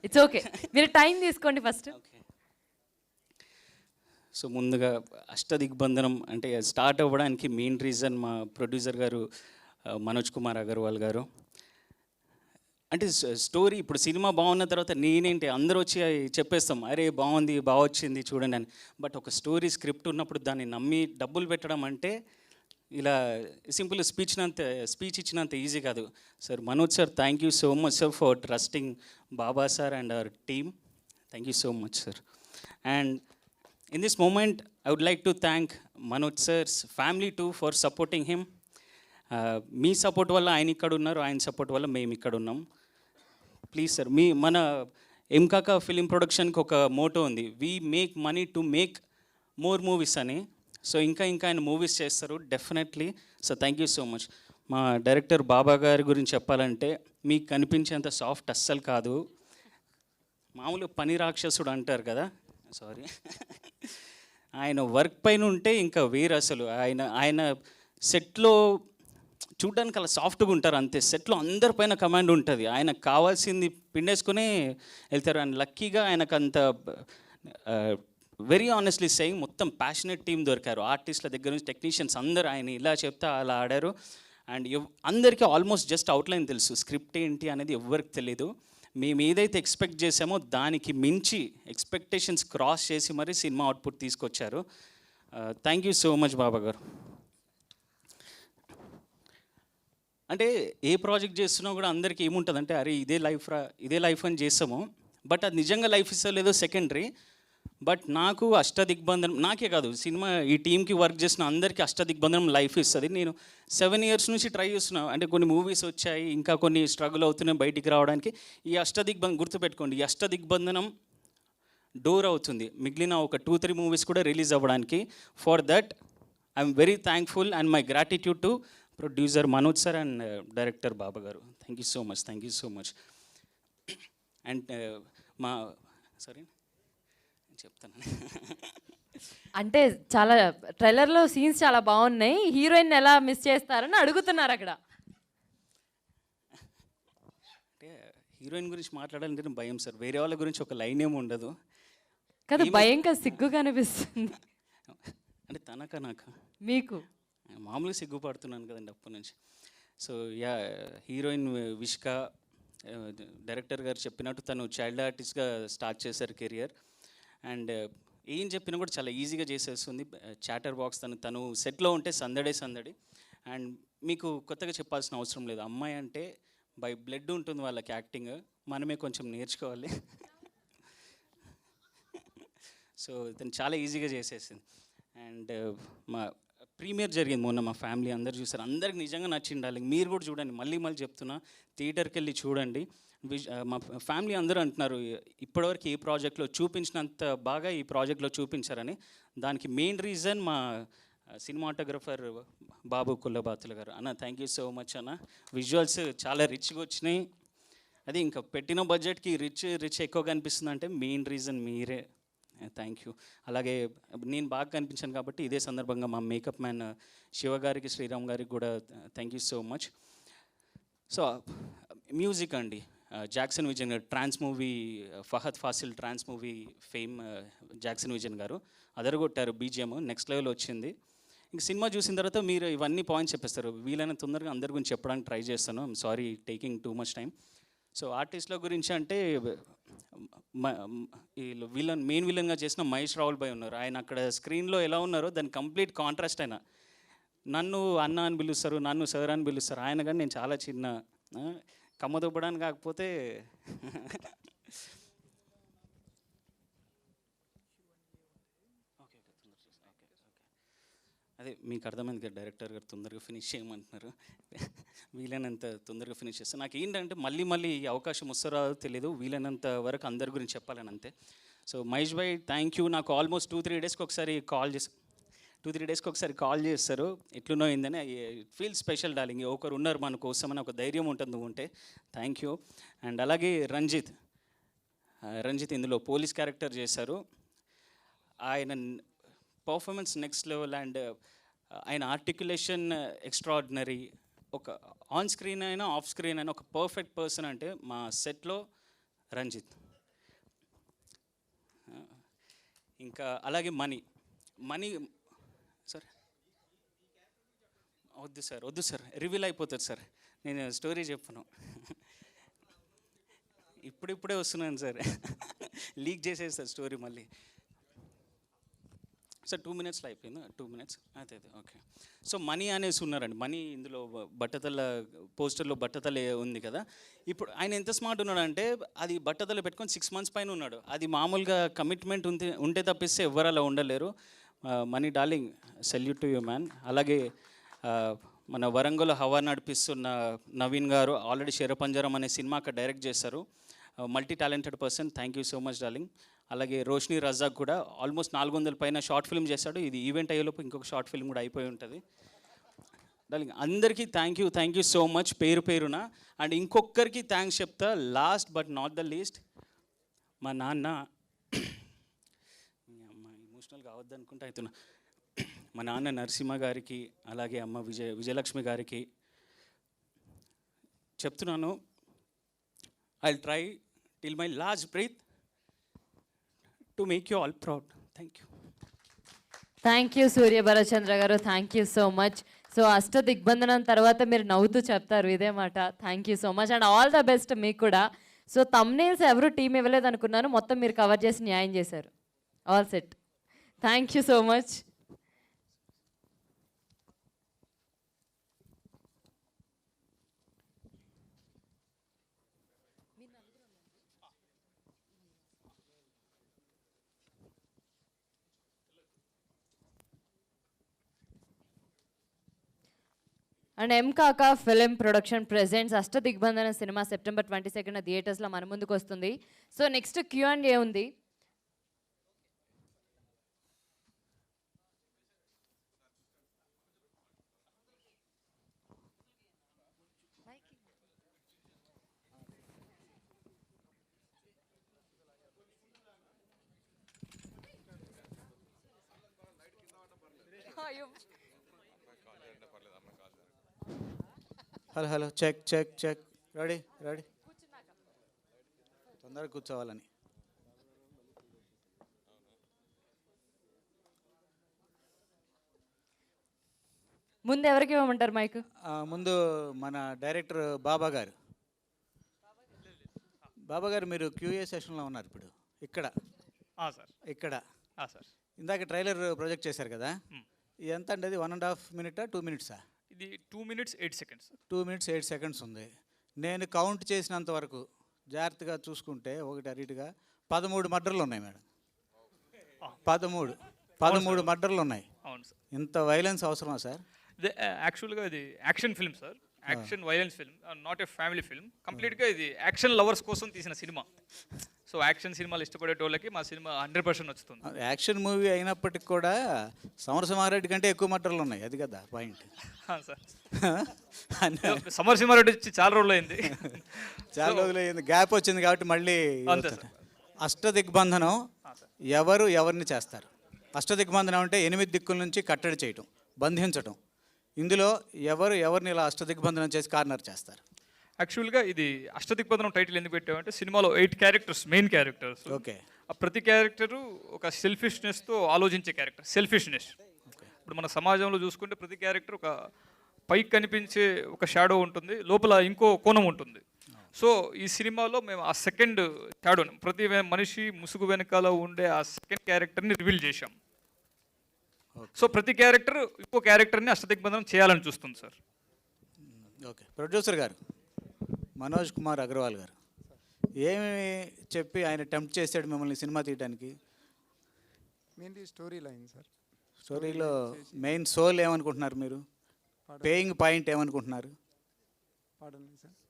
ఇట్స్ ఓకే, మీరు టైం తీసుకోండి ఫస్ట్. సో ముందుగా అష్టదిగ్బంధనం అంటే స్టార్ట్ అవ్వడానికి మెయిన్ రీజన్ మా ప్రొడ్యూసర్ గారు మనోజ్ కుమార్ అగర్వాల్ గారు. అంటే స్టోరీ ఇప్పుడు సినిమా బాగున్న తర్వాత నేనేంటి అందరూ వచ్చి చెప్పేస్తాం అరే బాగుంది బాగా వచ్చింది చూడండి అని. బట్ ఒక స్టోరీ స్క్రిప్ట్ ఉన్నప్పుడు దాన్ని నమ్మి డబ్బులు పెట్టడం అంటే ఇలా సింపుల్ స్పీచ్ ఇచ్చినంత ఈజీ కాదు. Sir Manoj sir thank you so much sir for trusting Baba sir and our team. Thank you so much sir. And in this moment I would like to thank Manoj sir's family too for supporting him. Me support వల్ల ఆయన ఇక్కడ ఉన్నారు, ఆయన support వల్ల మేము ఇక్కడ ఉన్నాం. Please sir, మన ఎంకాక ఫిలిం ప్రొడక్షన్కి ఒక మోటో ఉంది, we make money to make more movies అని. సో ఇంకా ఆయన మూవీస్ చేస్తారు definitely. So thank you so much. మా డైరెక్టర్ బాబా గారి గురించి చెప్పాలంటే మీకు కనిపించేంత సాఫ్ట్ అస్సలు కాదు. మామూలు పని రాక్షసుడు అంటారు కదా, సారీ, ఆయన వర్క్ పైన ఉంటే ఇంకా వేరు అసలు. ఆయన సెట్లో చూడ్డానికి అలా సాఫ్ట్గా ఉంటారు అంతే. సెట్లో అందరిపైన కమాండ్ ఉంటుంది, ఆయనకు కావాల్సింది పిండేసుకుని వెళ్తారు. అండ్ లక్కీగా ఆయనకు అంత వెరీ ఆనెస్ట్లీ సెయింగ్ మొత్తం ప్యాషనెట్ టీం దొరికారు. ఆర్టిస్ట్ల దగ్గర నుంచి టెక్నీషియన్స్ అందరూ ఆయన ఇలా చెప్తే అలా ఆడారు. అండ్ అందరికీ ఆల్మోస్ట్ జస్ట్ అవుట్లైన్ తెలుసు, స్క్రిప్ట్ ఏంటి అనేది ఎవరికి తెలియదు. మేము ఏదైతే ఎక్స్పెక్ట్ చేసామో దానికి మించి ఎక్స్పెక్టేషన్స్ క్రాస్ చేసి మరీ సినిమా అవుట్పుట్ తీసుకొచ్చారు. థ్యాంక్ యూ సో మచ్ బాబా గారు. అంటే ఏ ప్రాజెక్ట్ చేస్తున్నా కూడా అందరికీ ఏముంటుందంటే అరే ఇదే లైఫ్ అని చేస్తాము, బట్ అది నిజంగా లైఫ్ ఇస్తా లేదో సెకండరీ. బట్ నాకు అష్టదిగ్బంధనం, నాకే కాదు సినిమా ఈ టీంకి వర్క్ చేసిన అందరికీ అష్టదిగ్బంధనం లైఫ్ ఇస్తుంది. నేను 7 years నుంచి ట్రై చేస్తున్నాను. అంటే కొన్ని మూవీస్ వచ్చాయి, ఇంకా కొన్ని స్ట్రగుల్ అవుతున్నాయి బయటికి రావడానికి. ఈ అష్టదిగ్బంధనం గుర్తుపెట్టుకోండి, ఈ అష్టదిగ్బంధనం డోర్ అవుతుంది మిగిలిన ఒక 2-3 మూవీస్ కూడా రిలీజ్ అవ్వడానికి. For that I'm very thankful and my gratitude to producer Manoj sir and director Baba garu. Thank you so much. And మా సారీ చెప్తాను, అంటే చాలా ట్రైలర్లో సీన్స్ చాలా బాగున్నాయి, హీరోయిన్ ఎలా మిస్ చేస్తారని అడుగుతున్నారు అక్కడ. హీరోయిన్ గురించి మాట్లాడాలంటే భయం సార్. వేరే వాళ్ళ గురించి ఒక లైన్ ఏమి ఉండదు. కదా భయంగా సిగ్గుగా అనిపిస్తుంది అంటే తనక నాక మీకు? మామూలుగా సిగ్గుపడుతున్నాను కదండి అప్పటి నుంచి. సో యా, హీరోయిన్ విష్క, డైరెక్టర్ గారు చెప్పినట్టు తను చైల్డ్ ఆర్టిస్ట్గా స్టార్ట్ చేశారు కెరియర్. అండ్ ఏం చెప్పినా కూడా చాలా ఈజీగా చేసేస్తుంది. చాటర్ బాక్స్ తను సెట్లో ఉంటే సందడి. అండ్ మీకు కొత్తగా చెప్పాల్సిన అవసరం లేదు. అమ్మాయి అంటే బై బ్లడ్ ఉంటుంది వాళ్ళకి యాక్టింగ్, మనమే కొంచెం నేర్చుకోవాలి. సో తను చాలా ఈజీగా చేసేసింది. అండ్ మా ప్రీమియర్ జరిగింది మొన్న, మా ఫ్యామిలీ అందరు చూసారు. అందరికి నిజంగా నచ్చిండాలి. మీరు కూడా చూడండి, మళ్ళీ చెప్తున్నా, థియేటర్కి వెళ్ళి చూడండి. మా ఫ్యామిలీ అందరూ అంటున్నారు ఇప్పటివరకు ఏ ప్రాజెక్ట్లో చూపించినంత బాగా ఈ ప్రాజెక్ట్లో చూపించారని. దానికి మెయిన్ రీజన్ మా సినిమాటోగ్రఫర్ బాబు కుల్లబాతులు గారు. అన్న థ్యాంక్ యూ సో మచ్ అన్న. విజువల్స్ చాలా రిచ్గా వచ్చినాయి. అది ఇంకా పెట్టిన బడ్జెట్కి రిచ్ ఎక్కువగా అనిపిస్తుంది అంటే మెయిన్ రీజన్ మీరే. Thank you. అలాగే నేను బాగా కనిపించాను కాబట్టి ఇదే సందర్భంగా మా మేకప్ మ్యాన్ శివ గారికి, శ్రీరామ్ గారికి కూడా thank you so much. So music అండి, జాక్సన్ విజన్ గారు, ట్రాన్స్ మూవీ, ఫహద్ ఫాసిల్ ట్రాన్స్ మూవీ ఫేమ్ జాక్సన్ విజన్ గారు అదరగొట్టారు. బీజిఎం నెక్స్ట్ లెవెల్ వచ్చింది. ఇంక సినిమా చూసిన తర్వాత మీరు ఇవన్నీ పాయింట్స్ చెప్పేస్తారు. వీలైన తొందరగా అందరి గురించి చెప్పడానికి ట్రై చేస్తాను. I'm sorry taking too much time. So ఆర్టిస్ట్ల గురించి అంటే మెయిన్ విలన్గా చేసిన మహేష్ రావుల్ భాయ్ ఉన్నారు. ఆయన అక్కడ స్క్రీన్లో ఎలా ఉన్నారో దాని కంప్లీట్ కాంట్రాస్ట్. అయినా నన్ను అన్న అని పిలుస్తారు, నన్ను సార్ అని పిలుస్తారు. ఆయన కానీ నేను చాలా చిన్న కమ్మదొబ్బడానికి కాకపోతే అదే మీకు అర్థమైంది కదా, డైరెక్టర్ గారు తొందరగా ఫినిష్ చేయమంటున్నారు. వీలైనంత తొందరగా ఫినిష్ చేస్తాను. నాకు ఏంటంటే మళ్ళీ ఈ అవకాశం వస్తారో తెలియదు, వీలైనంత వరకు అందరి గురించి చెప్పాలని అంతే. So Mahesh Bhai thank you. నాకు ఆల్మోస్ట్ 2-3 డేస్కి ఒకసారి కాల్ చేస్తారు ఎట్లునో అయిందని. ఫీల్ స్పెషల్ డార్లింగ్, ఒకరు ఉన్నారు మన కోసం అని ఒక ధైర్యం ఉంటుంది నువ్వు ఉంటే. Thank you. అండ్ అలాగే రంజిత్ ఇందులో పోలీస్ క్యారెక్టర్ చేశారు. ఆయన పర్ఫార్మెన్స్ నెక్స్ట్ లెవెల్. అండ్ ఆయన ఆర్టికులేషన్ ఎక్స్ట్రాడినరీ. ఒక ఆన్ స్క్రీన్ అయినా ఆఫ్ స్క్రీన్ అయినా ఒక పర్ఫెక్ట్ పర్సన్ అంటే మా సెట్లో రంజిత్. ఇంకా అలాగే మనీ సార్ వద్దు సార్ రివీల్ అయిపోతుంది సార్. నేను స్టోరీ చెప్పను, ఇప్పుడే వస్తున్నాను సార్. లీక్ చేసేస్తారు స్టోరీ మళ్ళీ. సార్ 2 మినిట్స్లో అయిపోయింది. 2 మినిట్స్ అదే ఓకే. సో మనీ అనేసి ఉన్నారండి. మనీ ఇందులో బట్టతల పోస్టర్లో బట్టతల ఉంది కదా. ఇప్పుడు ఆయన ఎంత స్మార్ట్ ఉన్నాడంటే అది బట్టతల పెట్టుకొని 6 months పైన ఉన్నాడు. అది మామూలుగా కమిట్మెంట్ ఉంటే తప్పిస్తే ఎవరు అలా ఉండలేరు. Money darling, salute to you man. అలాగే మన వరంగల్ హవా నడిపిస్తున్న నవీన్ గారు ఆల్రెడీ శరపంజరం అనే సినిమా అక్కడ డైరెక్ట్ చేశారు. Multi talented person. Thank you so much darling. అలాగే రోష్ని రజాక్ కూడా ఆల్మోస్ట్ 400 పైన షార్ట్ ఫిల్మ్ చేశాడు. ఇది ఈవెంట్ అయ్యేలోపు ఇంకొక షార్ట్ ఫిల్మ్ కూడా అయిపోయి ఉంటుంది. డార్లింగ్ అందరికీ థ్యాంక్ యూ సో మచ్ పేరున. అండ్ ఇంకొకరికి థ్యాంక్స్ చెప్తా, last but not the least, మా నాన్న. అమ్మ ఎమోషనల్ కావద్దు అనుకుంటా అవుతున్నా. మా నాన్న నరసింహ గారికి, అలాగే అమ్మ విజయలక్ష్మి గారికి చెప్తున్నాను, I'll try till my last breath to make you all proud. Thank you. Thank you Surya Bharachandra garu, thank you so much. So Ashtadigbandhanam తర్వాత మీరు నవ్వుతూ చెప్తారు ఇదే మాట. Thank you so much and all the best మీకు కూడా. సో తమ్నేల్స్ ఎవరు team ఇవ్వలేదు అనుకున్నాను, మొత్తం మీరు కవర్ చేసి న్యాయం చేశారు. All set. Thank you so much. And ఎంకాకా film production presents Ashta Digbandhana cinema September 22 థియేటర్స్లో మన ముందుకు వస్తుంది. సో నెక్స్ట్ Q&A ఉంది. Hello check ready. అందరూ కూర్చోవాలని. ముందు ఎవరికి ఇవ్వమంటారు మైక్? ముందు మన డైరెక్టర్ బాబా గారు. బాబా గారు మీరు క్యూఏ సెషన్లో ఉన్నారు ఇప్పుడు. ఇక్కడ సార్ ఇక్కడ సార్ ఇందాక ట్రైలర్ ప్రొజెక్ట్ చేశారు కదా, ఎంత అండి అది? 1.5 మినిటా 2 మినిట్సా? ఇది 2 minutes 8 seconds. 2 minutes 8 seconds ఉంది. నేను కౌంట్ చేసినంత వరకు జాగ్రత్తగా చూసుకుంటే ఒకటి అరిటుగా 13 మర్డర్లు ఉన్నాయి మేడం. 13 మర్డర్లు ఉన్నాయి. అవును సార్. ఇంత వైలెన్స్ అవసరమా సార్? యాక్చువల్గా ఇది action film sir, action violence film, not a family film. కంప్లీట్గా ఇది యాక్షన్ లవర్స్ కోసం తీసిన సినిమా. సో యాక్షన్ సినిమాలు ఇష్టపడేటోళ్ళకి మా సినిమా 100% నచ్చుతుంది. యాక్షన్ మూవీ అయినప్పటికి కూడా సమరసింహారెడ్డి కంటే ఎక్కువ మర్డర్లు ఉన్నాయి, అది కదా పాయింట్. సార్ సమరసింహారెడ్డి వచ్చి చాలా రోజులు అయింది. చాలా రోజులు అయింది, గ్యాప్ వచ్చింది కాబట్టి మళ్ళీ. అష్టదిగ్బంధనం ఎవరిని చేస్తారు? అష్టదిగ్బంధనం అంటే 8 దిక్కుల నుంచి కట్టడి చేయటం, బంధించటం. ఇందులో ఎవరిని ఇలా అష్టదిగ్బంధనం చేసి కార్నర్ చేస్తారు? యాక్చువల్గా ఇది అష్టదిగ్బంధనం టైటిల్ ఎందుకు పెట్టామంటే సినిమాలో 8 క్యారెక్టర్స్, మెయిన్ క్యారెక్టర్స్. ఓకే. ఆ ప్రతి క్యారెక్టరు ఒక సెల్ఫిష్నెస్తో ఆలోచించే క్యారెక్టర్. సెల్ఫిష్నెస్ ఇప్పుడు మన సమాజంలో చూసుకుంటే ప్రతి క్యారెక్టర్ ఒక పైకి కనిపించే ఒక షాడో ఉంటుంది, లోపల ఇంకో కోణం ఉంటుంది. సో ఈ సినిమాలో మేము ఆ సెకండ్ షాడోని, ప్రతి మనిషి ముసుగు వెనకాల ఉండే ఆ సెకండ్ క్యారెక్టర్ని రివీల్ చేశాం. సో ప్రతి క్యారెక్టర్ ఇంకో క్యారెక్టర్ని అష్టదిగ్బంధనం చేయాలని చూస్తుంది సార్. ఓకే. ప్రొడ్యూసర్ గారు మనోజ్ కుమార్ అగర్వాల్ గారు ఏమి చెప్పి ఆయన టెంప్ట్ చేశాడు మిమ్మల్ని సినిమా తీయడానికి? Mainly story line sir. స్టోరీలో మెయిన్ సోల్ ఏమనుకుంటున్నారు మీరు? పేయింగ్ పాయింట్ ఏమనుకుంటున్నారు?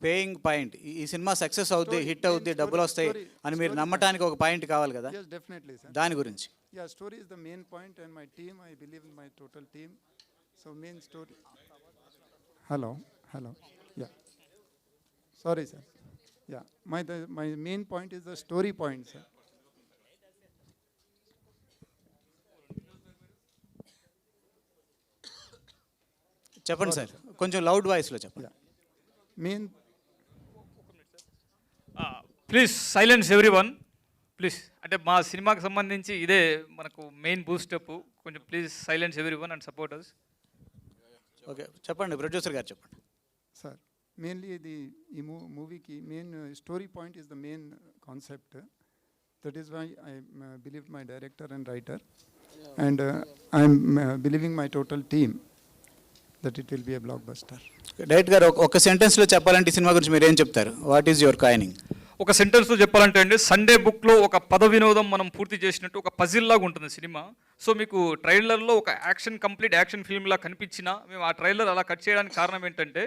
పేయింగ్ పాయింట్, ఈ సినిమా సక్సెస్ అవుద్ది, హిట్ అవుద్ది, డబ్బులు వస్తాయి అని మీరు నమ్మటానికి ఒక పాయింట్ కావాలి కదా, దాని గురించి. Yeah, story is the main point, and my team, I believe in my total team. So main story. Hello. Yeah. Sorry, sir. Yeah, my main point is the story point, sir. చెప్పండి sir, కొంచెం loud వాయిస్లో చెప్పండి. Main please silence everyone please. అంటే మా సినిమాకి సంబంధించి ఇదే మనకు మెయిన్ బూస్టప్. కొంచెం please silence everyone and support us. Okay, చెప్పండి ప్రొడ్యూసర్ గారు చెప్పండి. సార్ మెయిన్లీ ఇది ఈ మూవీకి main story point is the main concept. That is why I believe my director and writer and I'm believing my total team that it will be a blockbuster. Director గారు ఒక సెంటెన్స్లో చెప్పాలంటే ఈ cinema గురించి మీరు ఏం చెప్తారు? What is your coining? ఒక సెంటెన్స్తో చెప్పాలంటే అండి, సండే బుక్లో ఒక పద వినోదం మనం పూర్తి చేసినట్టు ఒక పజిల్ లాగా ఉంటుంది సినిమా. సో మీకు ట్రైలర్లో ఒక కంప్లీట్ యాక్షన్ ఫిల్మ్లా కనిపించినా మేము ఆ ట్రైలర్ అలా కట్ చేయడానికి కారణం ఏంటంటే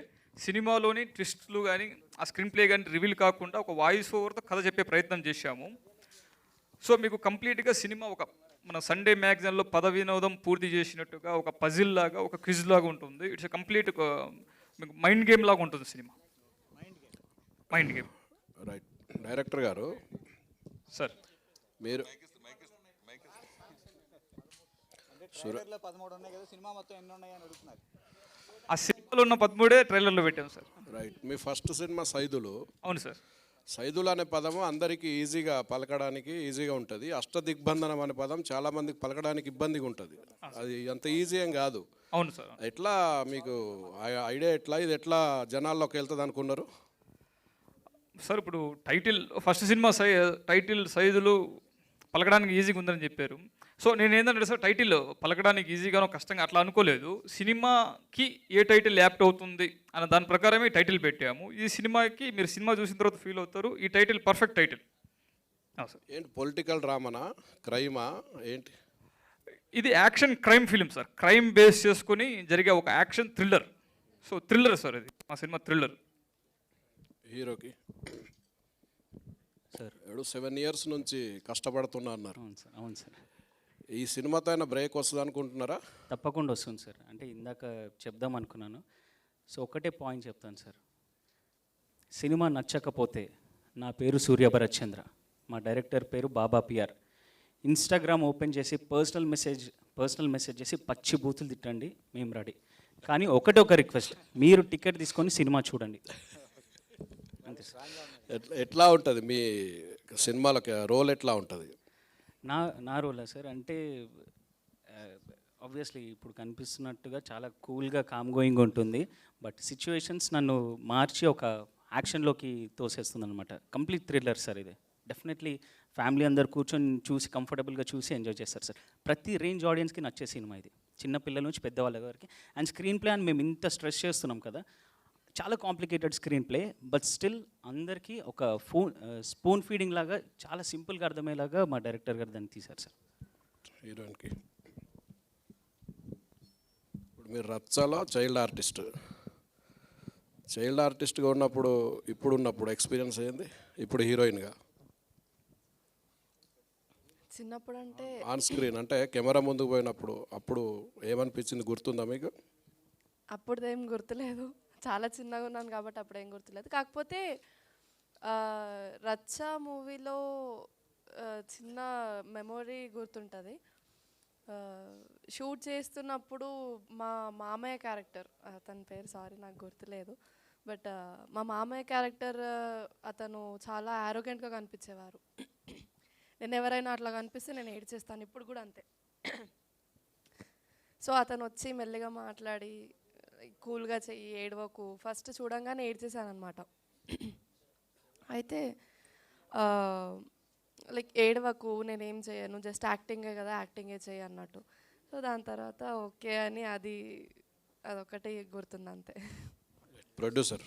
సినిమాలోని ట్విస్ట్లు కానీ ఆ స్క్రీన్ ప్లే కానీ రివీల్ కాకుండా ఒక వాయిస్ ఓవర్తో కథ చెప్పే ప్రయత్నం చేశాము. సో మీకు కంప్లీట్గా సినిమా ఒక మన సండే మ్యాగజైన్లో పద వినోదం పూర్తి చేసినట్టుగా ఒక పజిల్ లాగా, ఒక క్విజ్ లాగా ఉంటుంది. ఇట్స్ కంప్లీట్ మీకు మైండ్ గేమ్ లాగా ఉంటుంది cinema. Mind game. Right. Director గారు సార్, మీరు ఆ సినిమాలో ఉన్న 13 ట్రైలర్లో పెట్టాము సార్. రైట్. మీ ఫస్ట్ సినిమా సైదులు. అవును సార్. సైదులు అనే పదము అందరికీ ఈజీగా పలకడానికి ఈజీగా ఉంటుంది. అష్టదిగ్బంధనం అనే పదం చాలామందికి పలకడానికి ఇబ్బందిగా ఉంటుంది. అది అంత ఈజీ ఏం కాదు. అవును సార్. ఎట్లా మీకు ఐడియా ఎట్లా, ఇది ఎట్లా జనాల్లోకి వెళ్తుంది అనుకున్నారు సార్? ఇప్పుడు title first cinema title Saidulu పలకడానికి ఈజీగా ఉందని చెప్పారు. సో నేను ఏంటంటే సార్, టైటిల్ పలకడానికి ఈజీగానో కష్టంగా అట్లా అనుకోలేదు. సినిమాకి ఏ టైటిల్ యాప్ట్ అవుతుంది అన్న దాని ప్రకారమే టైటిల్ పెట్టాము. ఈ సినిమాకి మీరు సినిమా చూసిన తర్వాత ఫీల్ అవుతారు, ఈ టైటిల్ పర్ఫెక్ట్ టైటిల్. సార్ ఏంటి, పొలిటికల్ డ్రామానా, క్రైమా ఏంటి? ఇది action crime film sir. Crime base చేసుకుని జరిగే ఒక action thriller. So thriller sir, ఇది మా సినిమా థ్రిల్లర్. హీరోకి సార్ 7 years నుంచి కష్టపడుతున్నా అన్నారు. అవును సార్. అవును సార్. ఈ సినిమాతో అయినా బ్రేక్ వస్తుంది అనుకుంటున్నారా? తప్పకుండా వస్తుంది సార్. అంటే ఇందాక చెప్దాం అనుకున్నాను. సో ఒకటే పాయింట్ చెప్తాను సార్. సినిమా నచ్చకపోతే నా పేరు సూర్యభరత్ చంద్ర, మా డైరెక్టర్ పేరు బాబా పిఆర్. ఇన్స్టాగ్రామ్ ఓపెన్ చేసి పర్సనల్ మెసేజ్ చేసి పచ్చి బూతులు తిట్టండి, మేము రెడీ. కానీ ఒకటే ఒక రిక్వెస్ట్, మీరు టికెట్ తీసుకొని సినిమా చూడండి. అంతే సార్. ఎట్లా ఉంటుంది మీ సినిమాలకి రోల్ ఎట్లా ఉంటుంది? నా రోలా సార్ అంటే ఆబ్వియస్లీ ఇప్పుడు కనిపిస్తున్నట్టుగా చాలా కూల్గా కామ్ గోయింగ్ ఉంటుంది, బట్ సిచ్యువేషన్స్ నన్ను మార్చి ఒక యాక్షన్లోకి తోసేస్తుంది అనమాట. కంప్లీట్ థ్రిల్లర్ సార్ ఇది. డెఫినెట్లీ ఫ్యామిలీ అందరు కూర్చొని చూసి కంఫర్టబుల్గా చూసి ఎంజాయ్ చేస్తారు సార్. ప్రతి రేంజ్ ఆడియన్స్కి నచ్చే సినిమా ఇది, చిన్న పిల్లల నుంచి పెద్దవాళ్ళ వరకు. అండ్ స్క్రీన్ ప్లే అని మేము ఇంత స్ట్రెస్ చేస్తున్నాం కదా, చాలా complicated screen play, but still అందరికీ ఒక స్పూన్ ఫీడింగ్ లాగా చాలా సింపుల్గా అర్థమయ్యేలాగా మా డైరెక్టర్ గారు దాన్ని తీశారు సార్. హీరోయిన్కి ఇప్పుడు మీరు రచ్చలో చైల్డ్ ఆర్టిస్ట్గా ఉన్నప్పుడు ఇప్పుడున్నప్పుడు ఎక్స్పీరియన్స్ అయ్యింది, ఇప్పుడు హీరోయిన్గా చిన్నప్పుడు అంటే ఆన్ స్క్రీన్ అంటే కెమెరా ముందుకు పోయినప్పుడు అప్పుడు ఏమనిపించింది, గుర్తుందా మీకు? అప్పుడుదేం గుర్తులేదు, చాలా చిన్నగా ఉన్నాను కాబట్టి అప్పుడు ఏం గుర్తులేదు. కాకపోతే రచ్చ మూవీలో చిన్న మెమొరీ గుర్తుంటుంది. షూట్ చేస్తున్నప్పుడు మా మామయ్య క్యారెక్టర్, అతని పేరు సారీ నాకు గుర్తులేదు, బట్ మా మామయ్య క్యారెక్టర్ అతను చాలా యారోగెంట్గా కనిపించేవారు. నేను ఎవరైనా అట్లా కనిపిస్తే నేను ఏడ్చేస్తాను, ఇప్పుడు కూడా అంతే. సో అతను వచ్చి మెల్లిగా మాట్లాడి కూల్గా చెయ్యి, ఏడవకు, ఫస్ట్ చూడంగానే ఏడ్చేసాను అనమాట. అయితే లైక్ ఏడవకు, నేనేం చేయను, జస్ట్ యాక్టింగే కదా, యాక్టింగే చేయి అన్నట్టు. సో దాని తర్వాత ఓకే అని అదొకటి గుర్తుంది అంతే. ప్రొడ్యూసర్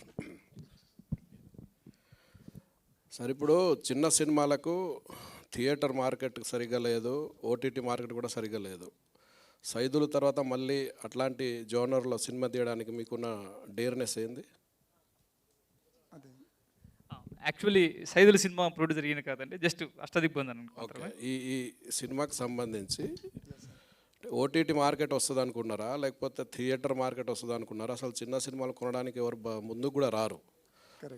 సార్, ఇప్పుడు చిన్న సినిమాలకు థియేటర్ మార్కెట్ సరిగ్గా లేదు, ఓటీటీ మార్కెట్ కూడా సరిగ్గా లేదు. సైదుల తర్వాత మళ్ళీ అట్లాంటి జోనర్లో సినిమా తీయడానికి మీకున్న డేర్నెస్ ఏంది? యాక్చువల్లీ సైదుల సినిమా ప్రొడ్యూసర్ ఈయన కాదండి, జస్ట్ అష్టదిగ్బంధనం. ఓకే, ఈ సినిమాకి సంబంధించి ఓటీటీ మార్కెట్ వస్తుంది అనుకున్నారా, లేకపోతే థియేటర్ మార్కెట్ వస్తుంది అనుకున్నారా? అసలు చిన్న సినిమాలు కొనడానికి ఎవరు ముందుకు కూడా రారు.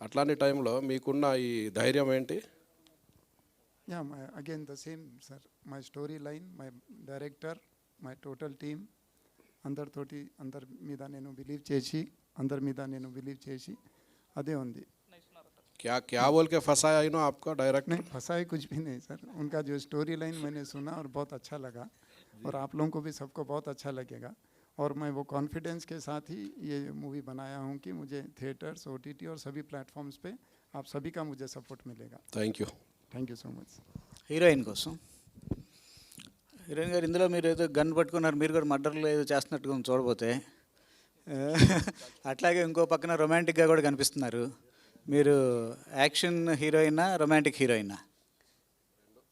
అట్లాంటి టైంలో మీకున్న ఈ ధైర్యం ఏంటి? Again the same sir, my story line, my director, my total team, అందరి మీద నేను బిలీవ్ చేసి అదే ఉంది. क्या बोल के फंसाया इन्हों आपका डायरेक्ट? नहीं फंसाए कुछ भी नहीं सर, उनका जो स्टोरी लाइन मैंने सुना और बहुत अच्छा लगा, और आप लोगों को भी सबको बहुत अच्छा लगेगा, और मैं वो कॉन्फिडेंस के साथ ही ये मूवी बनाया हूँ कि मुझे थिएटर्स, ओटीटी और सभी प्लेटफॉर्म्स पे आप सभी का मुझे सपोर्ट मिलेगा. Thank you so much. Heroine కోసం, హీరోయిన్ గారు ఇందులో మీరు ఏదో గన్ పట్టుకున్నారు, మీరు కూడా మర్డర్లో ఏదో చేస్తున్నట్టుగా చూడబోతే, అట్లాగే ఇంకో పక్కన రొమాంటిక్గా కూడా కనిపిస్తున్నారు. మీరు యాక్షన్ హీరోయినా, రొమాంటిక్ హీరోయినా?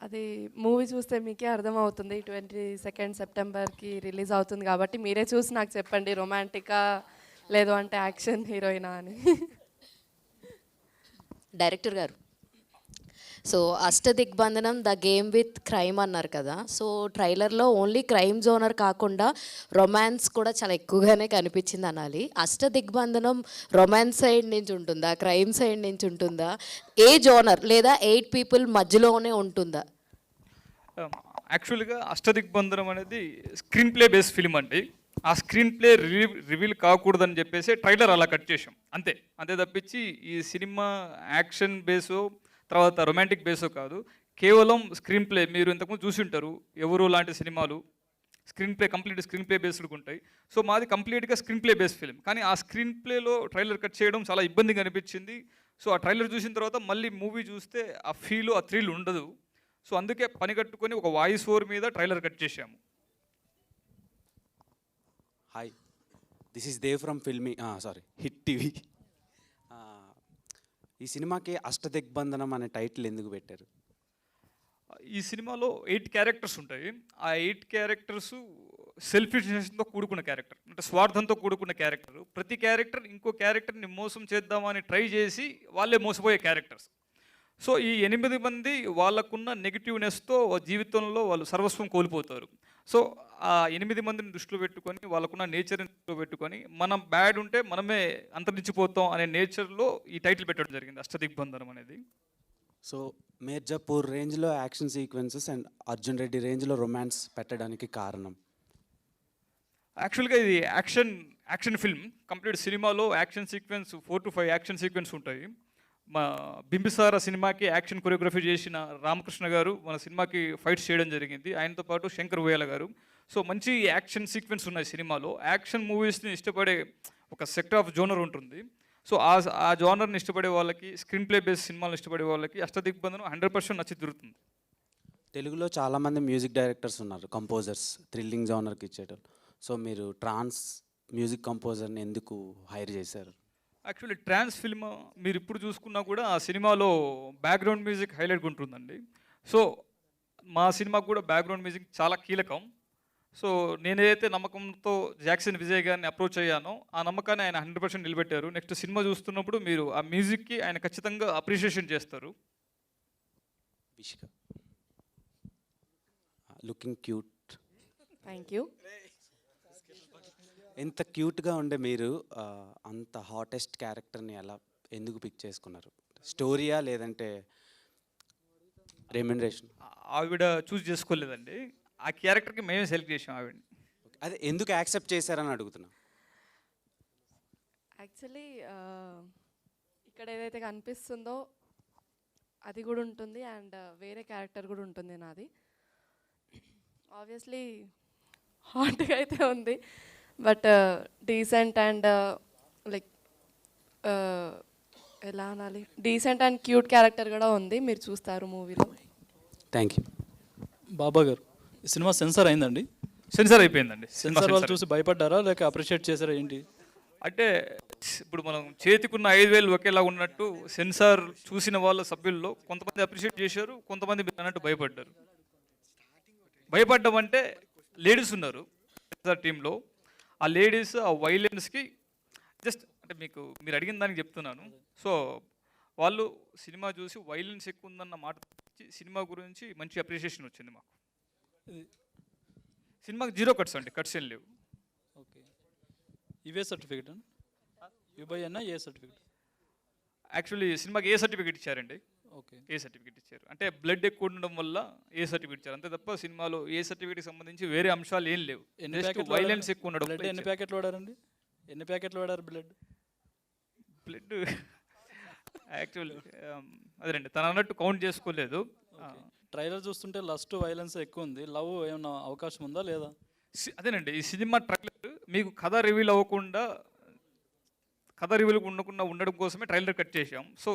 అది మూవీ చూస్తే మీకే అర్థమవుతుంది. 22 సెప్టెంబర్కి రిలీజ్ అవుతుంది కాబట్టి మీరే చూసి నాకు చెప్పండి, రొమాంటికా లేదు అంటే యాక్షన్ హీరోయినా అని. డైరెక్టర్ గారు, so Ashtadigbandhanam the game with crime అన్నారు కదా, సో ట్రైలర్లో ఓన్లీ క్రైమ్ జోనర్ కాకుండా రొమాన్స్ కూడా చాలా ఎక్కువగానే కనిపించింది అనాలి. అష్టదిగ్బంధనం రొమాన్స్ సైడ్ నుంచి ఉంటుందా, క్రైమ్ సైడ్ నుంచి ఉంటుందా, ఏ జోనర్ లేదా 8 పీపుల్ మధ్యలోనే ఉంటుందా? యాక్చువల్గా అష్టదిగ్బంధనం అనేది స్క్రీన్ ప్లే బేస్ ఫిలిం అండి. ఆ స్క్రీన్ ప్లే రివీల్ కాకూడదని చెప్పేసి ట్రైలర్ అలా కట్ చేసాం, అంతే తప్పించి ఈ సినిమా యాక్షన్ బేసో తర్వాత రొమాంటిక్ బేసో కాదు, కేవలం స్క్రీన్ ప్లే. మీరు ఇంతకుముందు చూసి ఉంటారు ఎవరు లాంటి సినిమాలు కంప్లీట్ స్క్రీన్ ప్లే బేస్డ్గా ఉంటాయి. సో మాది కంప్లీట్గా స్క్రీన్ ప్లే బేస్ ఫిలిం, కానీ ఆ స్క్రీన్ ప్లేలో ట్రైలర్ కట్ చేయడం చాలా ఇబ్బందిగా అనిపించింది. సో ఆ ట్రైలర్ చూసిన తర్వాత మళ్ళీ మూవీ చూస్తే ఆ ఫీల్, ఆ థ్రిల్ ఉండదు. సో అందుకే పని కట్టుకొని ఒక వాయిస్ ఓవర్ మీద ట్రైలర్ కట్ చేశాము. Hi, this is Dev from Hit TV. ఈ సినిమాకి అష్టదిగ్బంధనం అనే టైటిల్ ఎందుకు పెట్టారు? ఈ సినిమాలో 8 క్యారెక్టర్స్ ఉంటాయి. ఆ 8 క్యారెక్టర్స్ సెల్ఫిష్నెస్తో కూడుకున్న క్యారెక్టర్, అంటే స్వార్థంతో కూడుకున్న క్యారెక్టర్. ప్రతి క్యారెక్టర్ ఇంకో క్యారెక్టర్ని మోసం చేద్దామని ట్రై చేసి వాళ్ళే మోసపోయే క్యారెక్టర్స్. సో ఈ 8 మంది వాళ్ళకున్న నెగిటివ్నెస్తో జీవితంలో వాళ్ళు సర్వస్వం కోల్పోతారు. సో ఆ 8 మందిని దృష్టిలో పెట్టుకొని, వాళ్ళకున్న నేచర్ని దృష్టిలో పెట్టుకొని, మనం బ్యాడ్ ఉంటే మనమే అంతరించిపోతాం అనే నేచర్లో ఈ టైటిల్ పెట్టడం జరిగింది, అష్టదిగ్బంధనం అనేది. సో మేర్జాపూర్ రేంజ్లో action sequences and Arjun Reddy రేంజ్లో రొమాన్స్ పెట్టడానికి కారణం? యాక్చువల్గా ఇది యాక్షన్ ఫిల్మ్. కంప్లీట్ సినిమాలో action sequence 4 to 5 action sequence ఉంటాయి. మా బింబిసార సినిమాకి యాక్షన్ కొరియోగ్రఫీ చేసిన రామకృష్ణ గారు మన సినిమాకి ఫైట్స్ చేయడం జరిగింది. ఆయనతో పాటు శంకర్ ఉయ్యాల గారు. సో మంచి యాక్షన్ సీక్వెన్స్ ఉన్నాయి సినిమాలో. యాక్షన్ మూవీస్ని ఇష్టపడే ఒక సెక్టర్ ఆఫ్ జోనర్ ఉంటుంది. సో ఆ జోనర్ని ఇష్టపడే వాళ్ళకి, స్క్రీన్ ప్లే బేస్ సినిమాలను ఇష్టపడే వాళ్ళకి అష్టదిగ్బంధనం 100% నచ్చి తిరుగుతుంది. తెలుగులో చాలామంది మ్యూజిక్ డైరెక్టర్స్ ఉన్నారు, కంపోజర్స్, థ్రిల్లింగ్ జానర్కి ఇచ్చేటోళ్ళు. సో మీరు ట్రాన్స్ మ్యూజిక్ కంపోజర్ని ఎందుకు హైర్ చేశారు? యాక్చువల్లీ ట్రాన్స్ ఫిల్మ్ మీరు ఇప్పుడు చూసుకున్నా కూడా ఆ సినిమాలో బ్యాక్గ్రౌండ్ మ్యూజిక్ హైలైట్గా ఉంటుందండి. సో మా సినిమాకు కూడా బ్యాక్గ్రౌండ్ మ్యూజిక్ చాలా కీలకం. సో నేనైతే నమ్మకంతో జాక్సన్ విజయ్ గారిని అప్రోచ్ అయ్యానో ఆ నమ్మకాన్ని ఆయన 100% నిలబెట్టారు. నెక్స్ట్ సినిమా చూస్తున్నప్పుడు మీరు ఆ మ్యూజిక్కి ఆయన ఖచ్చితంగా అప్రిషియేషన్ చేస్తారు. విష్క లుకింగ్ క్యూట్. Thank you. ఎంత క్యూట్గా ఉండే మీరు అంత హాటెస్ట్ క్యారెక్టర్ని ఎలా ఎందుకు పిక్ చేసుకున్నారు? స్టోరీయా లేదంటే రెమ్యునరేషన్? ఆవిడ చూస్ చేసుకోలేదండి, ఆ క్యారెక్టర్కి మేమే సెలెక్ట్ చేసాం ఆవిడని. అదే ఎందుకు యాక్సెప్ట్ చేశారని అడుగుతున్నా. యాక్చువల్లీ ఇక్కడ ఏదైతే కనిపిస్తుందో అది కూడా ఉంటుంది అండ్ వేరే క్యారెక్టర్ కూడా ఉంటుంది నాది. ఆబ్వియస్లీ హాట్గా అయితే ఉంది, బట్ డీసెంట్ అండ్ లైక్ ఎలా అనాలి, డీసెంట్ అండ్ క్యూట్ క్యారెక్టర్ కూడా ఉంది, మీరు చూస్తారు మూవీలో. Thank you. బాబా గారు, ఈ సినిమా సెన్సార్ అయిందండి? సెన్సార్ అయిపోయిందండి. సెన్సార్ వాళ్ళు చూసి భయపడ్డారా లేక అప్రిషియేట్ చేశారా ఏంటి? అంటే ఇప్పుడు మనం చేతికున్న 5,000 ఒకేలా ఉన్నట్టు సెన్సార్ చూసిన వాళ్ళ సభ్యుల్లో కొంతమంది అప్రిషియేట్ చేశారు, కొంతమంది అన్నట్టు భయపడ్డారు. భయపడ్డం అంటే లేడీస్ ఉన్నారు సెన్సార్ టీంలో. ఆ లేడీస్ ఆ వైలెన్స్కి జస్ట్ అంటే మీరు అడిగిన దానికి చెప్తున్నాను. సో వాళ్ళు సినిమా చూసి వైలెన్స్ ఎక్కువ ఉందన్న మాట సినిమా గురించి మంచి అప్రిషియేషన్ వచ్చింది మాకు. సినిమాకి 0 కట్స్ అండి, కట్స్ ఏం లేవు. ఓకే, ఇవే సర్టిఫికేట్ యూబైఎన్నా ఏ సర్టిఫికేట్? యాక్చువల్లీ సినిమాకి ఏ సర్టిఫికేట్ ఇచ్చారండి? ఓకే, ఏ సర్టిఫికేట్ ఇచ్చారు అంటే బ్లడ్ ఎక్కువ ఉండడం వల్ల ఏ సర్టిఫికేట్ ఇచ్చారు అంతే తప్ప సినిమాలో ఏ సర్టిఫికేట్కి సంబంధించి వేరే అంశాలు ఏం లేవు. వైలెన్స్ ఎక్కువ ఉండడం. బ్లడ్ ఎన్ని ప్యాకెట్లు వాడారండి? ఎన్ని ప్యాకెట్లు వాడారు బ్లడ్? యాక్చువల్లీ అదేనండి, తను అన్నట్టు కౌంట్ చేసుకోలేదు. ట్రైలర్ చూస్తుంటే లస్ట్ వైలెన్స్ ఎక్కువ ఉంది, లవ్ ఏమన్నా అవకాశం ఉందా లేదా? అదేనండి, ఈ సినిమా ట్రైలర్ మీకు కథ రివీల్ అవ్వకుండా, కథ రివీల్ ఉండకుండా ఉండడం కోసమే ట్రైలర్ కట్ చేసాం. సో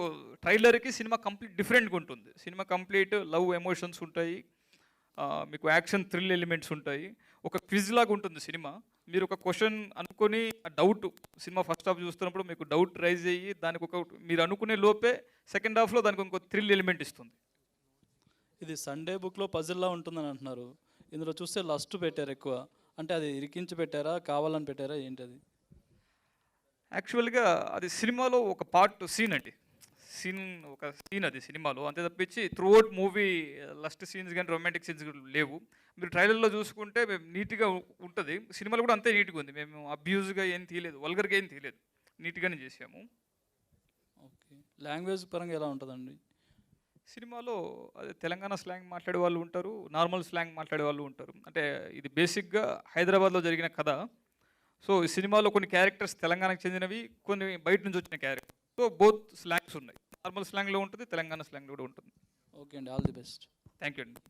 ట్రైలర్కి సినిమా కంప్లీట్ డిఫరెంట్గా ఉంటుంది. సినిమా కంప్లీట్ లవ్ ఎమోషన్స్ ఉంటాయి, మీకు యాక్షన్ థ్రిల్ ఎలిమెంట్స్ ఉంటాయి, ఒక క్విజ్ లాగా ఉంటుంది సినిమా. మీరు ఒక క్వశ్చన్ అనుకొని ఆ డౌట్ సినిమా ఫస్ట్ హాఫ్ చూస్తున్నప్పుడు మీకు డౌట్ రైజ్ అయ్యి దానికి ఒక మీరు అనుకునే లోపే సెకండ్ హాఫ్లో దానికి ఇంకో థ్రిల్ ఎలిమెంట్ ఇస్తుంది. ఇది సండే బుక్లో పజిల్లా ఉంటుందని అంటున్నారు, ఇందులో చూస్తే లస్ట్ పెట్టారు ఎక్కువ. అంటే అది ఇరికించి పెట్టారా, కావాలని పెట్టారా ఏంటి అది? యాక్చువల్గా అది సినిమాలో ఒక పార్ట్ సీన్ అండి, ఒక సీన్ అది సినిమాలో. అంతే తప్పించి త్రూఅవుట్ మూవీ లస్ట్ సీన్స్ కానీ రొమాంటిక్ సీన్స్ లేవు. మీరు ట్రైలర్లో చూసుకుంటే మేము నీట్గా ఉంటుంది, సినిమాలో కూడా అంతే నీట్గా ఉంది. మేము అబ్యూజ్గా ఏం తీయలేదు, వల్గర్గా ఏం తీయలేదు, నీట్గానే చేసాము. ఓకే, లాంగ్వేజ్ పరంగా ఎలా ఉంటుందండి సినిమాలో? అదే తెలంగాణ స్లాంగ్ మాట్లాడే వాళ్ళు ఉంటారు, నార్మల్ స్లాంగ్ మాట్లాడే వాళ్ళు ఉంటారు. అంటే ఇది బేసిక్గా హైదరాబాద్లో జరిగిన కథ. సో ఈ సినిమాలో కొన్ని క్యారెక్టర్స్ తెలంగాణకు చెందినవి, కొన్ని బయట నుంచి వచ్చిన క్యారెక్టర్. సో బోత్ స్లాంగ్స్ ఉన్నాయి, నార్మల్ స్లాంగ్లో ఉంటుంది, తెలంగాణ స్లాంగ్లో కూడా ఉంటుంది. ఓకే అండి, all the best. Thank you అండి.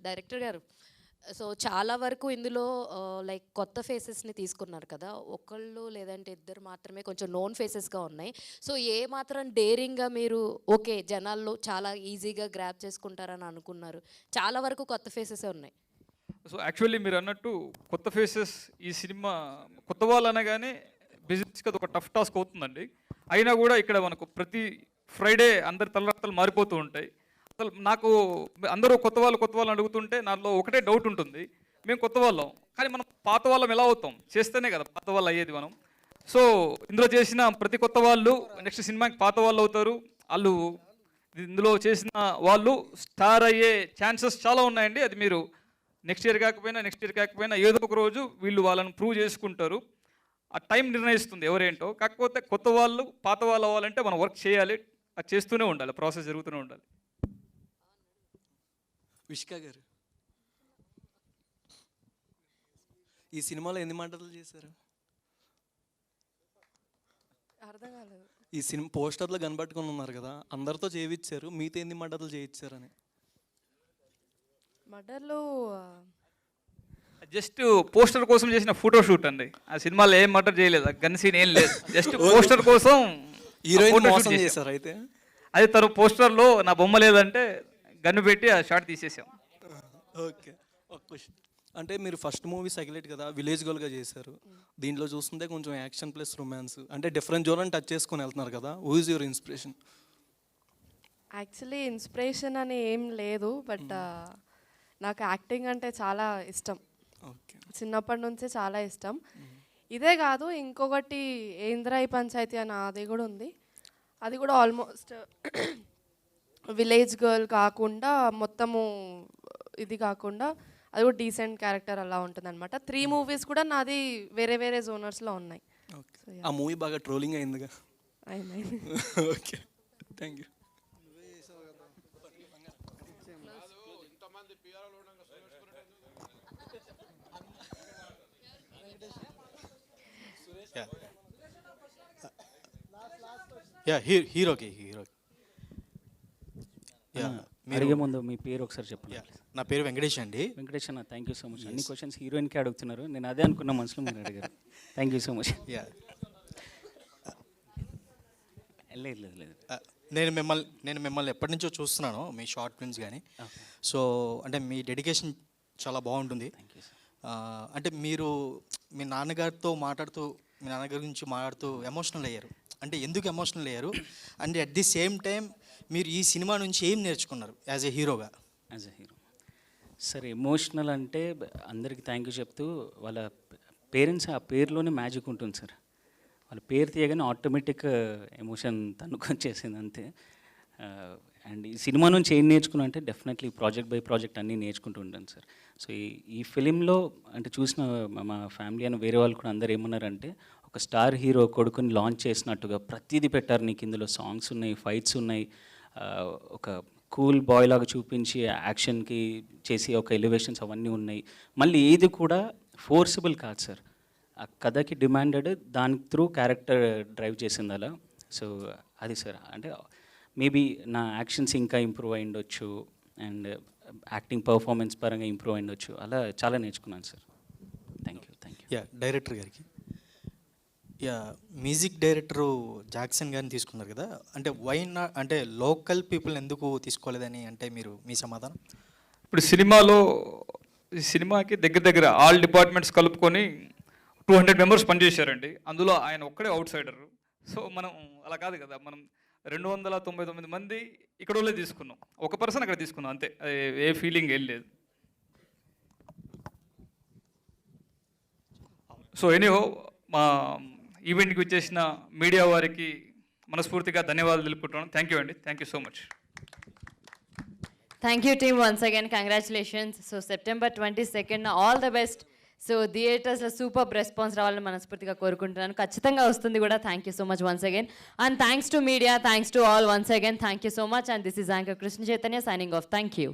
డైరెక్టర్ గారు, సో చాలా వరకు ఇందులో లైక్ కొత్త ఫేసెస్ని తీసుకున్నారు కదా, ఒకళ్ళు లేదంటే ఇద్దరు మాత్రమే కొంచెం నోన్ ఫేసెస్గా ఉన్నాయి. సో ఏ మాత్రం డేరింగ్గా మీరు ఓకే జనాల్లో చాలా ఈజీగా గ్రాప్ చేసుకుంటారని అనుకున్నారు? చాలా వరకు కొత్త ఫేసెసే ఉన్నాయి. సో యాక్చువల్లీ మీరు అన్నట్టు కొత్త ఫేసెస్, ఈ సినిమా కొత్త వాళ్ళు అనగానే బిజినెస్కి అది ఒక టఫ్ టాస్క్ అవుతుందండి. అయినా కూడా ఇక్కడ మనకు ప్రతి ఫ్రైడే అందరి తలరాతలు మారిపోతూ ఉంటాయి. అసలు నాకు అందరూ కొత్త వాళ్ళు అడుగుతుంటే నాలో ఒకటే డౌట్ ఉంటుంది, మేము కొత్త వాళ్ళం కానీ మనం పాత వాళ్ళం ఎలా అవుతాం? చేస్తేనే కదా పాత వాళ్ళు అయ్యేది మనం. సో ఇందులో చేసిన ప్రతి కొత్త వాళ్ళు నెక్స్ట్ సినిమాకి పాత వాళ్ళు అవుతారు. వాళ్ళు ఇందులో చేసిన వాళ్ళు స్టార్ అయ్యే ఛాన్సెస్ చాలా ఉన్నాయండి. అది మీరు నెక్స్ట్ ఇయర్ కాకపోయినా ఏదో ఒక రోజు వీళ్ళు వాళ్ళని ప్రూవ్ చేసుకుంటారు. ఆ టైం నిర్ణయిస్తుంది ఎవరేంటో. కాకపోతే కొత్త వాళ్ళు పాత వాళ్ళు అవ్వాలంటే మనం వర్క్ చేయాలి, అది చేస్తూనే ఉండాలి, ప్రాసెస్ జరుగుతూనే ఉండాలి. విష్క గారు, ఈ సినిమాలో ఎన్ని మంటలు చేశారు? అర్థం కాలేదు. ఈ సినిమా పోస్టర్లో కనబట్టుకొని ఉన్నారు కదా, అందరితో చేయించారు, మీతో ఎన్ని మర్డర్లు చేయించారని. మర్డర్లు జస్ట్ పోస్టర్ కోసం చేసిన ఫోటో షూట్ అండి. ఆ సినిమాలో ఏం మర్డర్ చేయలేదు, గన్ సీన్ ఏం లేదు, జస్ట్ పోస్టర్ కోసం హీరోయిన్ మోసం చేశారు అయితే. అదే తను పోస్టర్లో నా బొమ్మ లేదంటే గన్ను పెట్టి ఆ షాట్ తీసేసాం. ఓకే, ఒక క్వశ్చన్. అంటే మీరు ఫస్ట్ మూవీ సైకిలెట్ కదా, విలేజ్ గర్ల్గా చేశారు. దీంట్లో చూస్తుంటే కొంచెం యాక్షన్ ప్లస్ రొమాన్స్, అంటే డిఫరెంట్ జోన్ టచ్ చేసుకొని వెళ్తున్నారు కదా. Who is your inspiration? Actually inspiration అని ఏం లేదు, బట్ నాకు యాక్టింగ్ అంటే చాలా ఇష్టం. చిన్నప్పటి నుంచే చాలా ఇష్టం. ఇదే కాదు, ఇంకొకటి ఏంద్రాయి పంచాయతీ అని అది కూడా ఉంది. అది కూడా ఆల్మోస్ట్ విలేజ్ గర్ల్ కాకుండా మొత్తము ఇది కాకుండా అది కూడా డీసెంట్ క్యారెక్టర్ అలా ఉంటుంది అనమాట. 3 మూవీస్ కూడా నాది వేరే వేరే జోనర్స్లో ఉన్నాయి. ఆ మూవీ బాగా ట్రోలింగ్ అయిందిగా. అయింది. Okay, thank you. హీరోకి అడిగే ముందు మీ పేరు ఒకసారి చెప్పండి. నా పేరు వెంకటేష్ అండి. వెంకటేష్ అన్న, థ్యాంక్ యూ సో మచ్. అన్ని క్వశ్చన్స్ హీరోయిన్కి అడుగుతున్నారు, నేను అదే అనుకున్న మనసులో మీరు అడిగారు. Thank you so much. లేదు లేదు లేదు, నేను మిమ్మల్ని ఎప్పటి నుంచో చూస్తున్నాను, మీ షార్ట్ ఫిల్మ్స్ కానీ. సో అంటే మీ డెడికేషన్ చాలా బాగుంటుంది. అంటే మీరు మీ నాన్నగారితో మాట్లాడుతూ, మీ నాన్నగారి గురించి మాట్లాడుతూ ఎమోషనల్ అయ్యారు. అంటే ఎందుకు ఎమోషనల్ అయ్యారు? And at the same time మీరు ఈ సినిమా నుంచి ఏం నేర్చుకున్నారు యాజ్ ఎ హీరోగా? యాజ్ ఎ హీరో సరే, ఎమోషనల్ అంటే అందరికీ థ్యాంక్ యూ చెప్తూ, వాళ్ళ పేరెంట్స్ ఆ పేరులోనే మ్యాజిక్ ఉంటుంది సార్. వాళ్ళ పేరు తీయగానే ఆటోమేటిక్ ఎమోషన్ తన్నుకొచ్చేసింది అంతే. అండ్ ఈ సినిమా నుంచి ఏం నేర్చుకున్నా అంటే డెఫినెట్లీ ప్రాజెక్ట్ బై ప్రాజెక్ట్ అన్నీ నేర్చుకుంటూ ఉంటాను సార్. సో ఈ ఫిలింలో అంటే చూసిన మా ఫ్యామిలీ అని వేరే వాళ్ళు కూడా అందరు ఏమన్నారంటే, ఒక స్టార్ హీరో కొడుకుని లాంచ్ చేసినట్టుగా ప్రతిదీ పెట్టారు నీకు, ఇందులో సాంగ్స్ ఉన్నాయి, ఫైట్స్ ఉన్నాయి, ఒక కూల్ బాయ్ లాగా చూపించి యాక్షన్కి చేసి ఒక ఎలివేషన్స్ అవన్నీ ఉన్నాయి. మళ్ళీ ఏది కూడా ఫోర్సిబుల్ కాదు సార్, ఆ కథకి డిమాండెడ్, దాని త్రూ క్యారెక్టర్ డ్రైవ్ చేసింది అలా. సో అది సార్, అంటే మేబీ నా యాక్షన్స్ ఇంకా ఇంప్రూవ్ అయి ఉండొచ్చు, అండ్ యాక్టింగ్ పర్ఫార్మెన్స్ పరంగా ఇంప్రూవ్ అయి ఉండొచ్చు, అలా చాలా నేర్చుకున్నాను సార్. Thank you. డైరెక్టర్ గారికి, మ్యూజిక్ డైరెక్టరు జాక్సన్ గారిని తీసుకున్నారు కదా, అంటే వై నాట్, అంటే లోకల్ పీపుల్ ఎందుకు తీసుకోలేదని అంటే మీ సమాధానం? ఇప్పుడు ఈ సినిమాకి దగ్గర ఆల్ డిపార్ట్మెంట్స్ కలుపుకొని 200 మెంబర్స్ పనిచేశారండి. అందులో ఆయన ఒక్కడే అవుట్ సైడర్. సో మనం అలా కాదు కదా, మనం 299 మంది ఇక్కడ వాళ్ళే తీసుకున్నాం, ఒక పర్సన్ అక్కడ తీసుకున్నాం అంతే, ఏ ఫీలింగ్ ఏం లేదు. సో ఎనీహో, మా ఈవెంట్కి వచ్చేసిన మీడియా వారికి మనస్ఫూర్తిగా ధన్యవాదాలు తెలుపుకుంటున్నాను. థ్యాంక్ యూ అండి, thank you so much. Thank you team, once again congratulations. So September 22nd all the best. So థియేటర్స్లో సూపర్ రెస్పాన్స్ రావాలని మనస్ఫూర్తిగా కోరుకుంటున్నాను, ఖచ్చితంగా వస్తుంది కూడా. Thank you so much once again, and thanks to media, thanks to all once again. Thank you so much, and this is anchor Krishna Chaitanya signing off. Thank you.